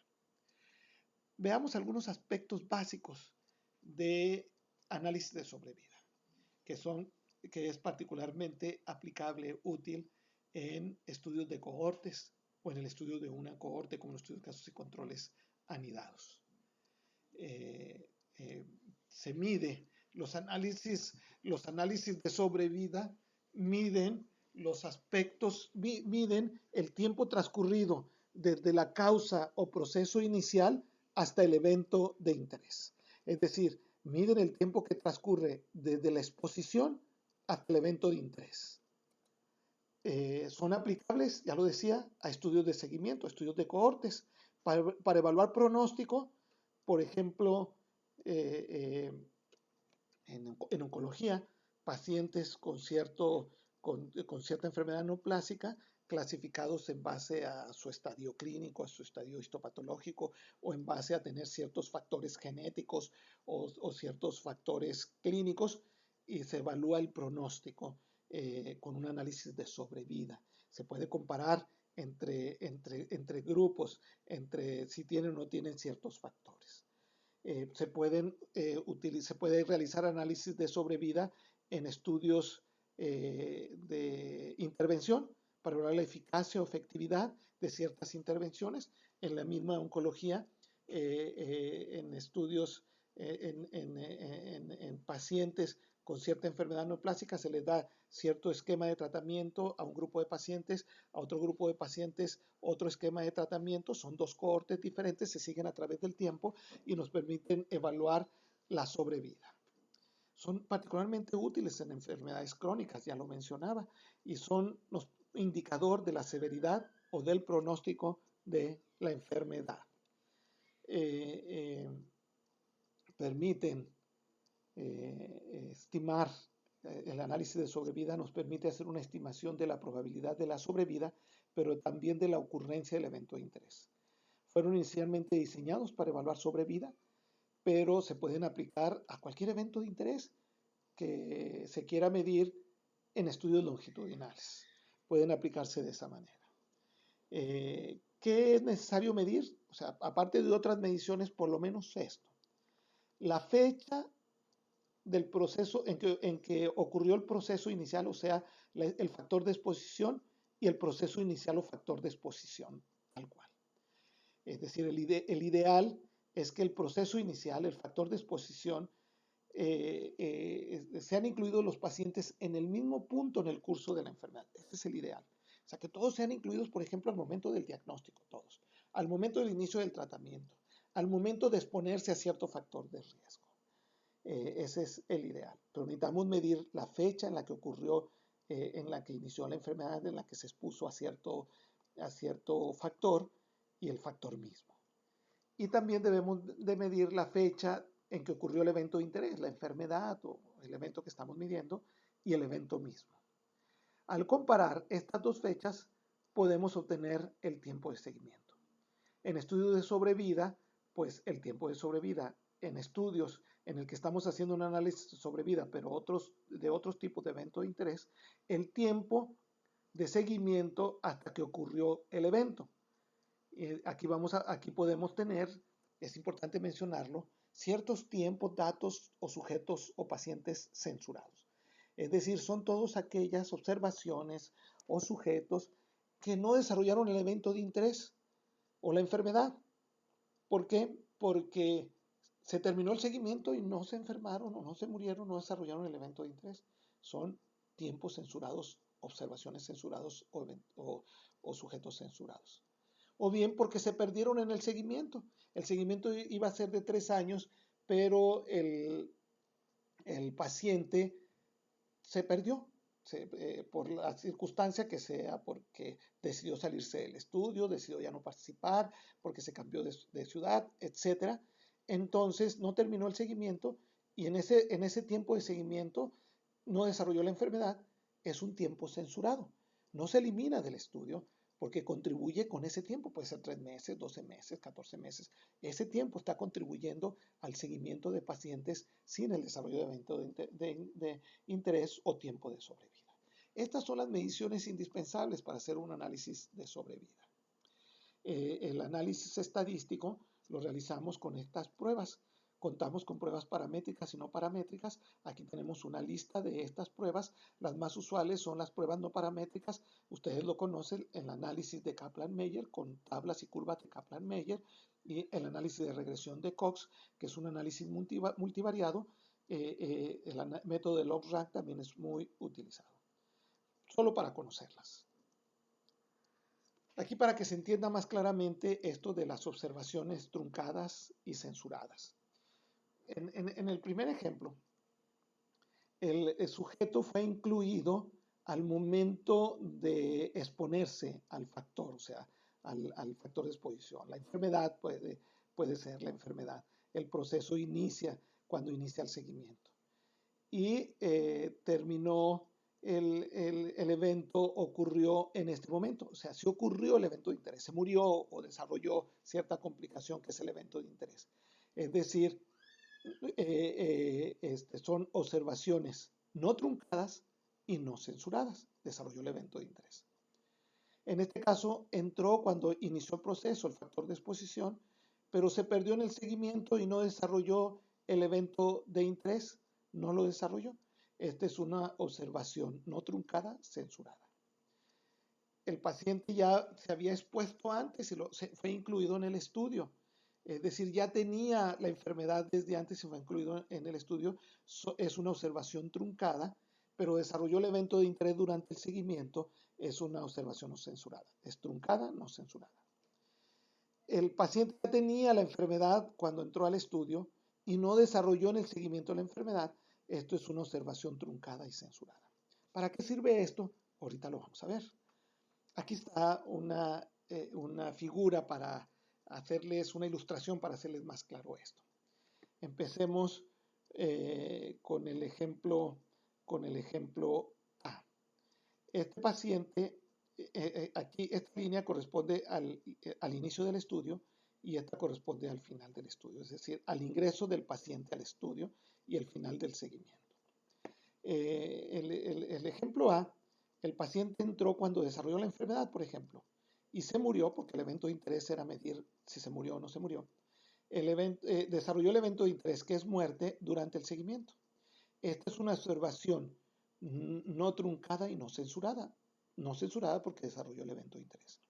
Veamos algunos aspectos básicos de análisis de sobrevida, que es particularmente aplicable, útil en estudios de cohortes o en el estudio de una cohorte, como los estudios de casos y controles anidados. Se mide los análisis de sobrevida, miden los aspectos, miden el tiempo transcurrido desde la causa o proceso inicial hasta el evento de interés. Es decir, miden el tiempo que transcurre desde la exposición hasta el evento de interés. Son aplicables, ya lo decía, a estudios de seguimiento, estudios de cohortes, para evaluar pronóstico, por ejemplo, en oncología, pacientes con cierta enfermedad neoplásica, clasificados en base a su estadio clínico, a su estadio histopatológico, o en base a tener ciertos factores genéticos o ciertos factores clínicos, y se evalúa el pronóstico con un análisis de sobrevida. Se puede comparar entre grupos, entre si tienen o no tienen ciertos factores. Se puede realizar análisis de sobrevida en estudios de intervención para evaluar la eficacia o efectividad de ciertas intervenciones. En la misma oncología, en estudios en pacientes con cierta enfermedad neoplásica, se les da cierto esquema de tratamiento a un grupo de pacientes, a otro grupo de pacientes otro esquema de tratamiento. Son 2 cohortes diferentes, se siguen a través del tiempo y nos permiten evaluar la sobrevida. Son particularmente útiles en enfermedades crónicas, ya lo mencionaba, y son los indicador de la severidad o del pronóstico de la enfermedad. Permiten estimar, el análisis de sobrevida nos permite hacer una estimación de la probabilidad de la sobrevida, pero también de la ocurrencia del evento de interés. Fueron inicialmente diseñados para evaluar sobrevida, pero se pueden aplicar a cualquier evento de interés que se quiera medir en estudios longitudinales. Pueden aplicarse de esa manera. ¿Qué es necesario medir? O sea, aparte de otras mediciones, por lo menos esto. La fecha del proceso en que ocurrió el proceso inicial, o sea, el factor de exposición y el proceso inicial o factor de exposición, tal cual. Es decir, el ideal es que el proceso inicial, el factor de exposición, sean incluidos los pacientes en el mismo punto en el curso de la enfermedad. Este es el ideal. O sea, que todos sean incluidos, por ejemplo, al momento del diagnóstico, todos. Al momento del inicio del tratamiento. Al momento de exponerse a cierto factor de riesgo. Ese es el ideal. Pero necesitamos medir la fecha en la que ocurrió, en la que inició la enfermedad, en la que se expuso a cierto factor y el factor mismo. Y también debemos de medir la fecha en que ocurrió el evento de interés, la enfermedad o el evento que estamos midiendo y el evento mismo. Al comparar estas 2 fechas, podemos obtener el tiempo de seguimiento. En estudios de sobrevida, pues el tiempo de sobrevida en estudios en el que estamos haciendo un análisis de sobrevida, pero de otros tipos de evento de interés, el tiempo de seguimiento hasta que ocurrió el evento. Aquí podemos tener, es importante mencionarlo, ciertos tiempos, datos o sujetos o pacientes censurados. Es decir, son todas aquellas observaciones o sujetos que no desarrollaron el evento de interés o la enfermedad. ¿Por qué? Porque se terminó el seguimiento y no se enfermaron o no se murieron, no desarrollaron el evento de interés. Son tiempos censurados, observaciones censurados o sujetos censurados. O bien porque se perdieron en el seguimiento. El seguimiento iba a ser de 3 años, pero el paciente se perdió, por la circunstancia que sea, porque decidió salirse del estudio, decidió ya no participar, porque se cambió de ciudad, etcétera. Entonces no terminó el seguimiento y en ese tiempo de seguimiento no desarrolló la enfermedad, es un tiempo censurado. No se elimina del estudio porque contribuye con ese tiempo, puede ser 3 meses, 12 meses, 14 meses. Ese tiempo está contribuyendo al seguimiento de pacientes sin el desarrollo de evento de interés o tiempo de sobrevida. Estas son las mediciones indispensables para hacer un análisis de sobrevida. El análisis estadístico lo realizamos con estas pruebas. Contamos con pruebas paramétricas y no paramétricas. Aquí tenemos una lista de estas pruebas. Las más usuales son las pruebas no paramétricas. Ustedes lo conocen, el análisis de Kaplan-Meier con tablas y curvas de Kaplan-Meier y el análisis de regresión de Cox, que es un análisis multivariado. El método de log-rank también es muy utilizado. Solo para conocerlas. Aquí para que se entienda más claramente esto de las observaciones truncadas y censuradas. En el primer ejemplo, el sujeto fue incluido al momento de exponerse al factor, o sea, al factor de exposición. La enfermedad puede ser la enfermedad. El proceso inicia cuando inicia el seguimiento. Y terminó el evento, ocurrió en este momento. O sea, si ocurrió el evento de interés, se murió o desarrolló cierta complicación que es el evento de interés. Es decir, son observaciones no truncadas y no censuradas. Desarrolló el evento de interés. En este caso, entró cuando inició el proceso, el factor de exposición, pero se perdió en el seguimiento y no desarrolló el evento de interés. No lo desarrolló. Esta es una observación no truncada, censurada. El paciente ya se había expuesto antes y fue incluido en el estudio. Es decir, ya tenía la enfermedad desde antes y fue incluido en el estudio. Es una observación truncada, pero desarrolló el evento de interés durante el seguimiento. Es una observación no censurada. Es truncada, no censurada. El paciente ya tenía la enfermedad cuando entró al estudio y no desarrolló en el seguimiento de la enfermedad. Esto es una observación truncada y censurada. ¿Para qué sirve esto? Ahorita lo vamos a ver. Aquí está una figura para hacerles una ilustración para hacerles más claro esto. Empecemos con el ejemplo A. Este paciente, aquí esta línea corresponde al inicio del estudio y esta corresponde al final del estudio, es decir, al ingreso del paciente al estudio y el final del seguimiento. El ejemplo A, el paciente entró cuando desarrolló la enfermedad, por ejemplo, y se murió porque el evento de interés era medir si se murió o no se murió. Desarrolló el evento de interés, que es muerte, durante el seguimiento. Esta es una observación no truncada y no censurada. No censurada porque desarrolló el evento de interés.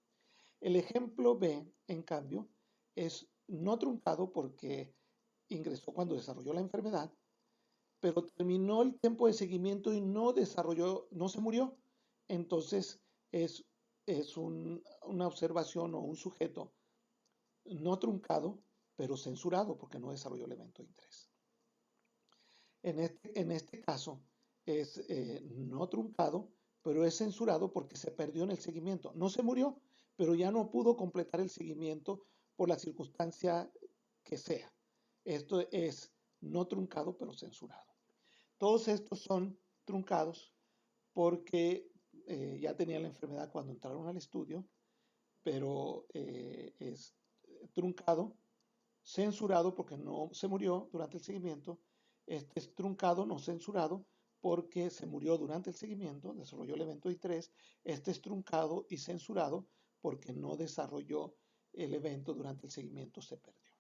El ejemplo B, en cambio, es no truncado porque ingresó cuando desarrolló la enfermedad, pero terminó el tiempo de seguimiento y no desarrolló, no se murió. Entonces es una observación o un sujeto no truncado, pero censurado porque no desarrolló el evento de interés. En este caso es no truncado, pero es censurado porque se perdió en el seguimiento. No se murió, pero ya no pudo completar el seguimiento por la circunstancia que sea. Esto es no truncado, pero censurado. Todos estos son truncados porque ya tenían la enfermedad cuando entraron al estudio, pero es truncado, censurado porque no se murió durante el seguimiento. Este es truncado, no censurado, porque se murió durante el seguimiento, desarrolló el evento de interés. Este es truncado y censurado porque no desarrolló el evento durante el seguimiento, se perdió.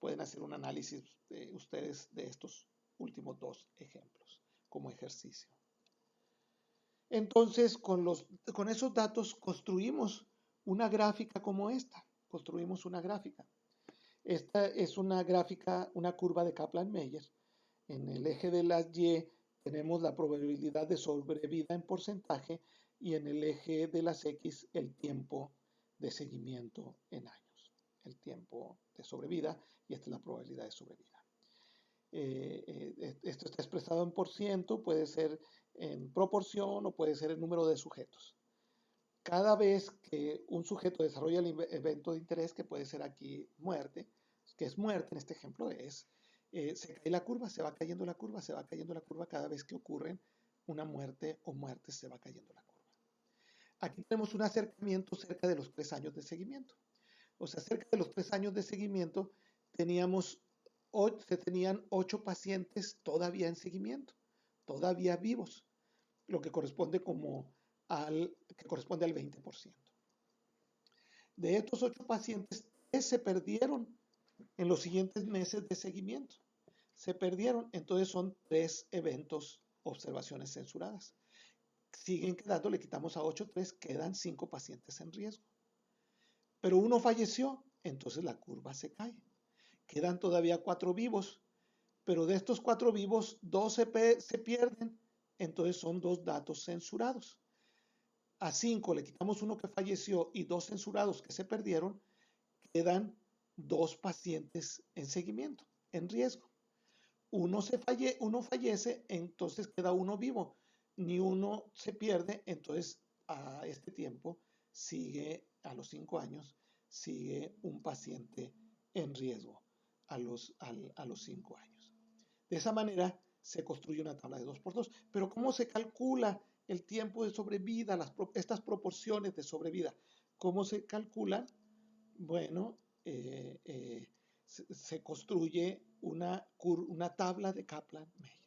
Pueden hacer un análisis ustedes de estos últimos dos ejemplos como ejercicio. Entonces, con esos datos construimos una gráfica como esta. Construimos una gráfica. Esta es una gráfica, una curva de Kaplan-Meier. En el eje de las Y tenemos la probabilidad de sobrevida en porcentaje y en el eje de las X el tiempo de seguimiento en años. El tiempo de sobrevida y esta es la probabilidad de sobrevida. Esto está expresado en por ciento, puede ser en proporción o puede ser el número de sujetos. Cada vez que un sujeto desarrolla el evento de interés, que puede ser aquí muerte, que es muerte en este ejemplo, se cae la curva, se va cayendo la curva, se va cayendo la curva cada vez que ocurren una muerte o muertes, se va cayendo la curva. Aquí tenemos un acercamiento cerca de los 3 años de seguimiento. O sea, cerca de los 3 años de seguimiento se tenían 8 pacientes todavía en seguimiento, todavía vivos, lo que corresponde al 20%. De estos 8 pacientes, 3 se perdieron en los siguientes meses de seguimiento. Se perdieron, entonces son 3 eventos, observaciones censuradas. Siguen quedando, le quitamos a 8, 3, quedan 5 pacientes en riesgo. Pero uno falleció, entonces la curva se cae. Quedan todavía 4 vivos, pero de estos 4 vivos, 2 se pierden, entonces son 2 datos censurados. A 5 le quitamos uno que falleció y 2 censurados que se perdieron, quedan 2 pacientes en seguimiento, en riesgo. Uno fallece, entonces queda uno vivo. Ni uno se pierde, entonces a este tiempo a los 5 años, sigue un paciente en riesgo a los 5 años. De esa manera se construye una tabla de 2×2. Pero ¿cómo se calcula el tiempo de sobrevida, estas proporciones de sobrevida? ¿Cómo se calculan? Bueno, se construye una tabla de Kaplan-Meier.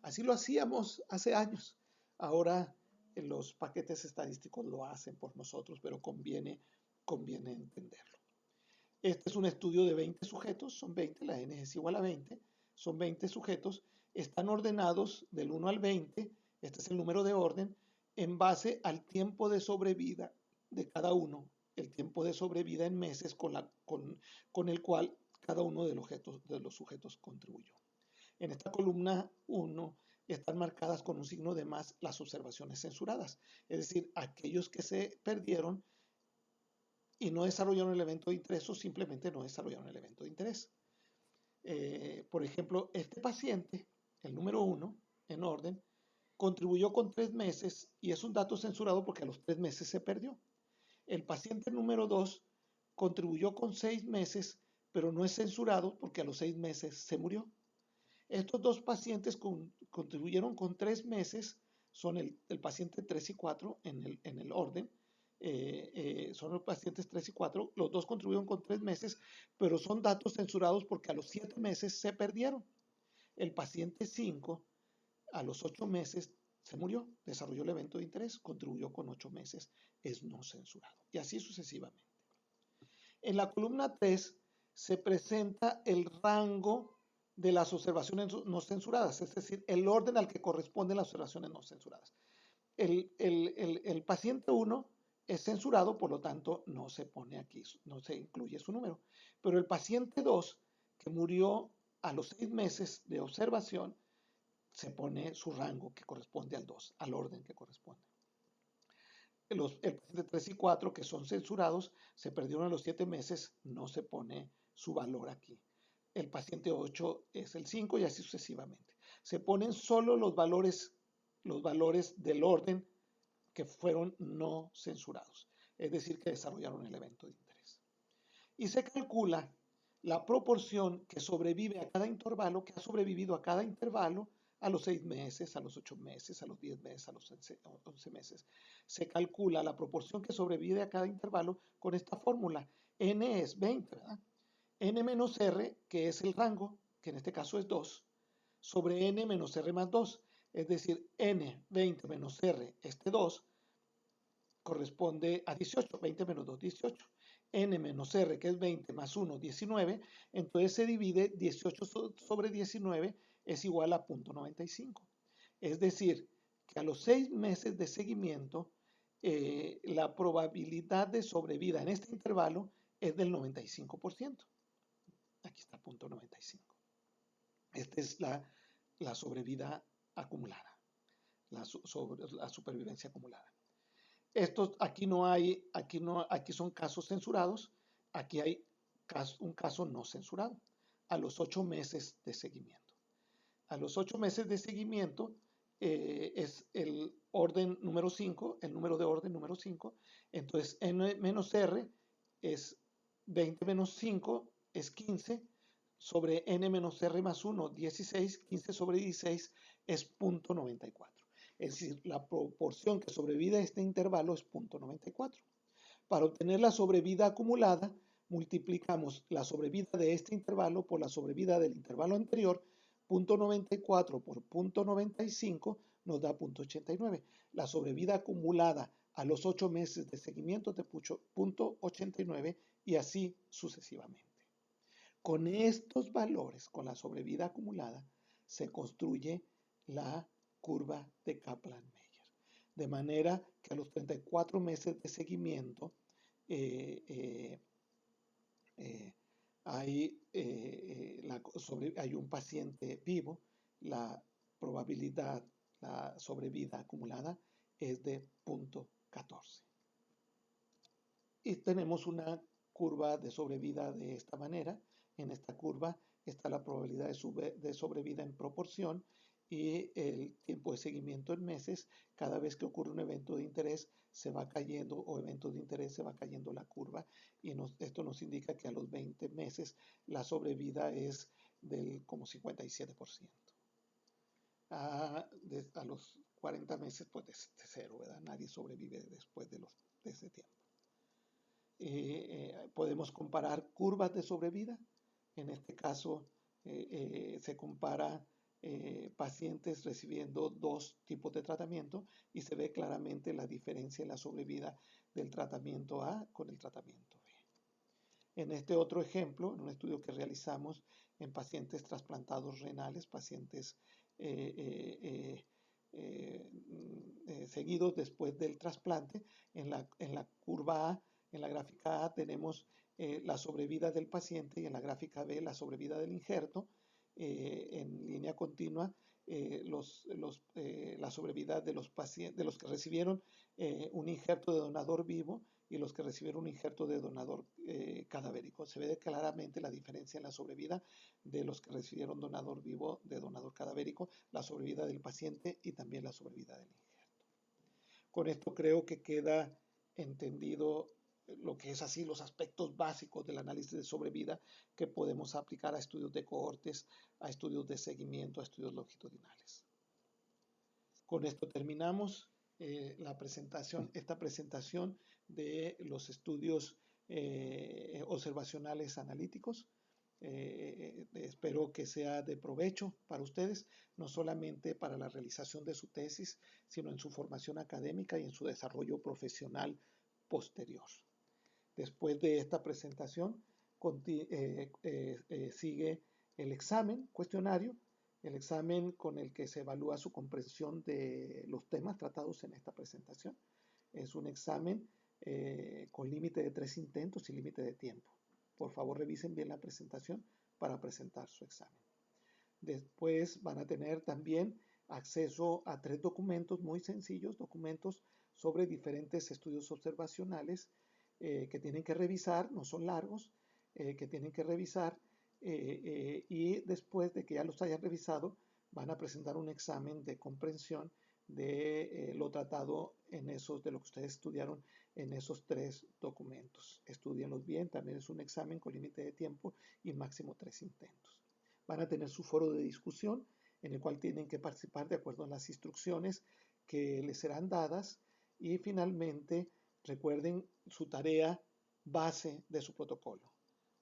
Así lo hacíamos hace años. Ahora los paquetes estadísticos lo hacen por nosotros, pero conviene entenderlo. Este es un estudio de 20 sujetos, son 20, la n es igual a 20, son 20 sujetos, están ordenados del 1 al 20, este es el número de orden, en base al tiempo de sobrevida de cada uno, el tiempo de sobrevida en meses con el cual cada uno de los sujetos contribuyó. En esta columna 1 están marcadas con un signo de más las observaciones censuradas, es decir, aquellos que se perdieron y no desarrollaron el evento de interés o simplemente no desarrollaron el evento de interés. Por ejemplo, este paciente, el número 1, en orden, contribuyó con 3 meses y es un dato censurado porque a los 3 meses se perdió. El paciente número 2 contribuyó con 6 meses, pero no es censurado porque a los 6 meses se murió. Estos 2 pacientes contribuyeron con 3 meses, son el paciente 3 y 4 en el orden, son los pacientes 3 y 4, los 2 contribuyeron con 3 meses, pero son datos censurados porque a los 7 meses se perdieron. El paciente 5 a los 8 meses se murió, desarrolló el evento de interés, contribuyó con 8 meses, es no censurado, y así sucesivamente. En la columna 3 se presenta el rango de las observaciones no censuradas, es decir, el orden al que corresponden las observaciones no censuradas. El paciente 1 es censurado, por lo tanto no se pone aquí, no se incluye su número. Pero el paciente 2, que murió a los 6 meses de observación, se pone su rango que corresponde al 2, al orden que corresponde. El paciente 3 y 4, que son censurados, se perdieron a los 7 meses, no se pone su valor aquí. El paciente 8 es el 5 y así sucesivamente. Se ponen solo los valores del orden que fueron no censurados, es decir, que desarrollaron el evento de interés. Y se calcula la proporción que sobrevive a cada intervalo, que ha sobrevivido a cada intervalo, a los 6 meses, a los 8 meses, a los 10 meses, a los 11 meses. Se calcula la proporción que sobrevive a cada intervalo con esta fórmula. N es 20, ¿verdad? N menos R, que es el rango, que en este caso es 2, sobre N menos R más 2. Es decir, N, 20 menos R, este 2, corresponde a 18. 20 menos 2, 18. N menos R, que es 20 más 1, 19. Entonces se divide 18 sobre 19 es igual a 0.95. Es decir, que a los 6 meses de seguimiento, la probabilidad de sobrevida en este intervalo es del 95%. Aquí está 0.95. Esta es la sobrevida acumulada, la supervivencia acumulada. Aquí son casos censurados, aquí hay un caso no censurado, a los 8 meses de seguimiento. A los 8 meses de seguimiento, es el orden número 5, el número de orden número 5. Entonces, n menos r es 20 menos 5 es 15, sobre n menos r más 1, 16, 15 sobre 16 es 0.94. Es decir, la proporción que sobrevive a este intervalo es 0.94. Para obtener la sobrevida acumulada, multiplicamos la sobrevida de este intervalo por la sobrevida del intervalo anterior. 0.94 por 0.95 nos da 0.89. La sobrevida acumulada a los 8 meses de seguimiento de 0.89 y así sucesivamente. Con estos valores, con la sobrevida acumulada, se construye la curva de Kaplan-Meier. De manera que a los 34 meses de seguimiento hay un paciente vivo, la probabilidad, la sobrevida acumulada es de 0.14. Y tenemos una curva de sobrevida de esta manera. En esta curva está la probabilidad de sobrevida en proporción y el tiempo de seguimiento en meses. Cada vez que ocurre un evento de interés se va cayendo, o eventos de interés se va cayendo la curva, y esto nos indica que a los 20 meses la sobrevida es del como 57%. A los 40 meses pues de cero, ¿verdad? Nadie sobrevive después de ese tiempo. Podemos comparar curvas de sobrevida. En este caso se compara pacientes recibiendo dos tipos de tratamiento y se ve claramente la diferencia en la sobrevida del tratamiento A con el tratamiento B. En este otro ejemplo, en un estudio que realizamos en pacientes trasplantados renales, pacientes seguidos después del trasplante, en la curva A, en la gráfica A tenemos la sobrevida del paciente y en la gráfica B la sobrevida del injerto. En línea continua la sobrevida de los pacientes, de los que recibieron un injerto de donador vivo y los que recibieron un injerto de donador cadavérico. Se ve claramente la diferencia en la sobrevida de los que recibieron donador vivo de donador cadavérico, la sobrevida del paciente y también la sobrevida del injerto. Con esto creo que queda entendido lo que es así los aspectos básicos del análisis de sobrevida que podemos aplicar a estudios de cohortes, a estudios de seguimiento, a estudios longitudinales. Con esto terminamos esta presentación de los estudios observacionales analíticos. Espero que sea de provecho para ustedes, no solamente para la realización de su tesis, sino en su formación académica y en su desarrollo profesional posterior. Después de esta presentación sigue el examen, cuestionario, el examen con el que se evalúa su comprensión de los temas tratados en esta presentación. Es un examen con límite de 3 intentos y límite de tiempo. Por favor, revisen bien la presentación para presentar su examen. Después van a tener también acceso a 3 documentos muy sencillos, documentos sobre diferentes estudios observacionales que tienen que revisar, no son largos, que tienen que revisar y después de que ya los hayan revisado van a presentar un examen de comprensión de lo tratado de lo que ustedes estudiaron en esos 3 documentos. Estudienlos bien, también es un examen con límite de tiempo y máximo 3 intentos. Van a tener su foro de discusión en el cual tienen que participar de acuerdo a las instrucciones que les serán dadas y finalmente recuerden su tarea base de su protocolo.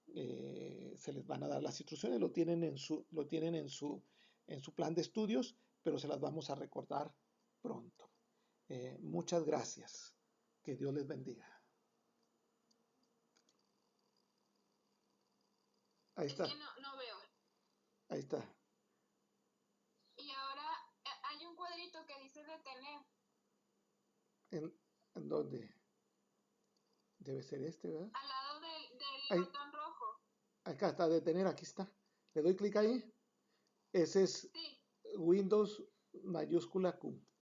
Se les van a dar las instrucciones, lo tienen en su plan de estudios, pero se las vamos a recordar pronto. Muchas gracias. Que Dios les bendiga. Ahí está. Es que no veo. Ahí está. Y ahora hay un cuadrito que dice detener. ¿En dónde? Debe ser este, ¿verdad? Al lado del botón rojo. Acá está, detener, aquí está. Le doy clic ahí. Ese es sí. Windows mayúscula Q.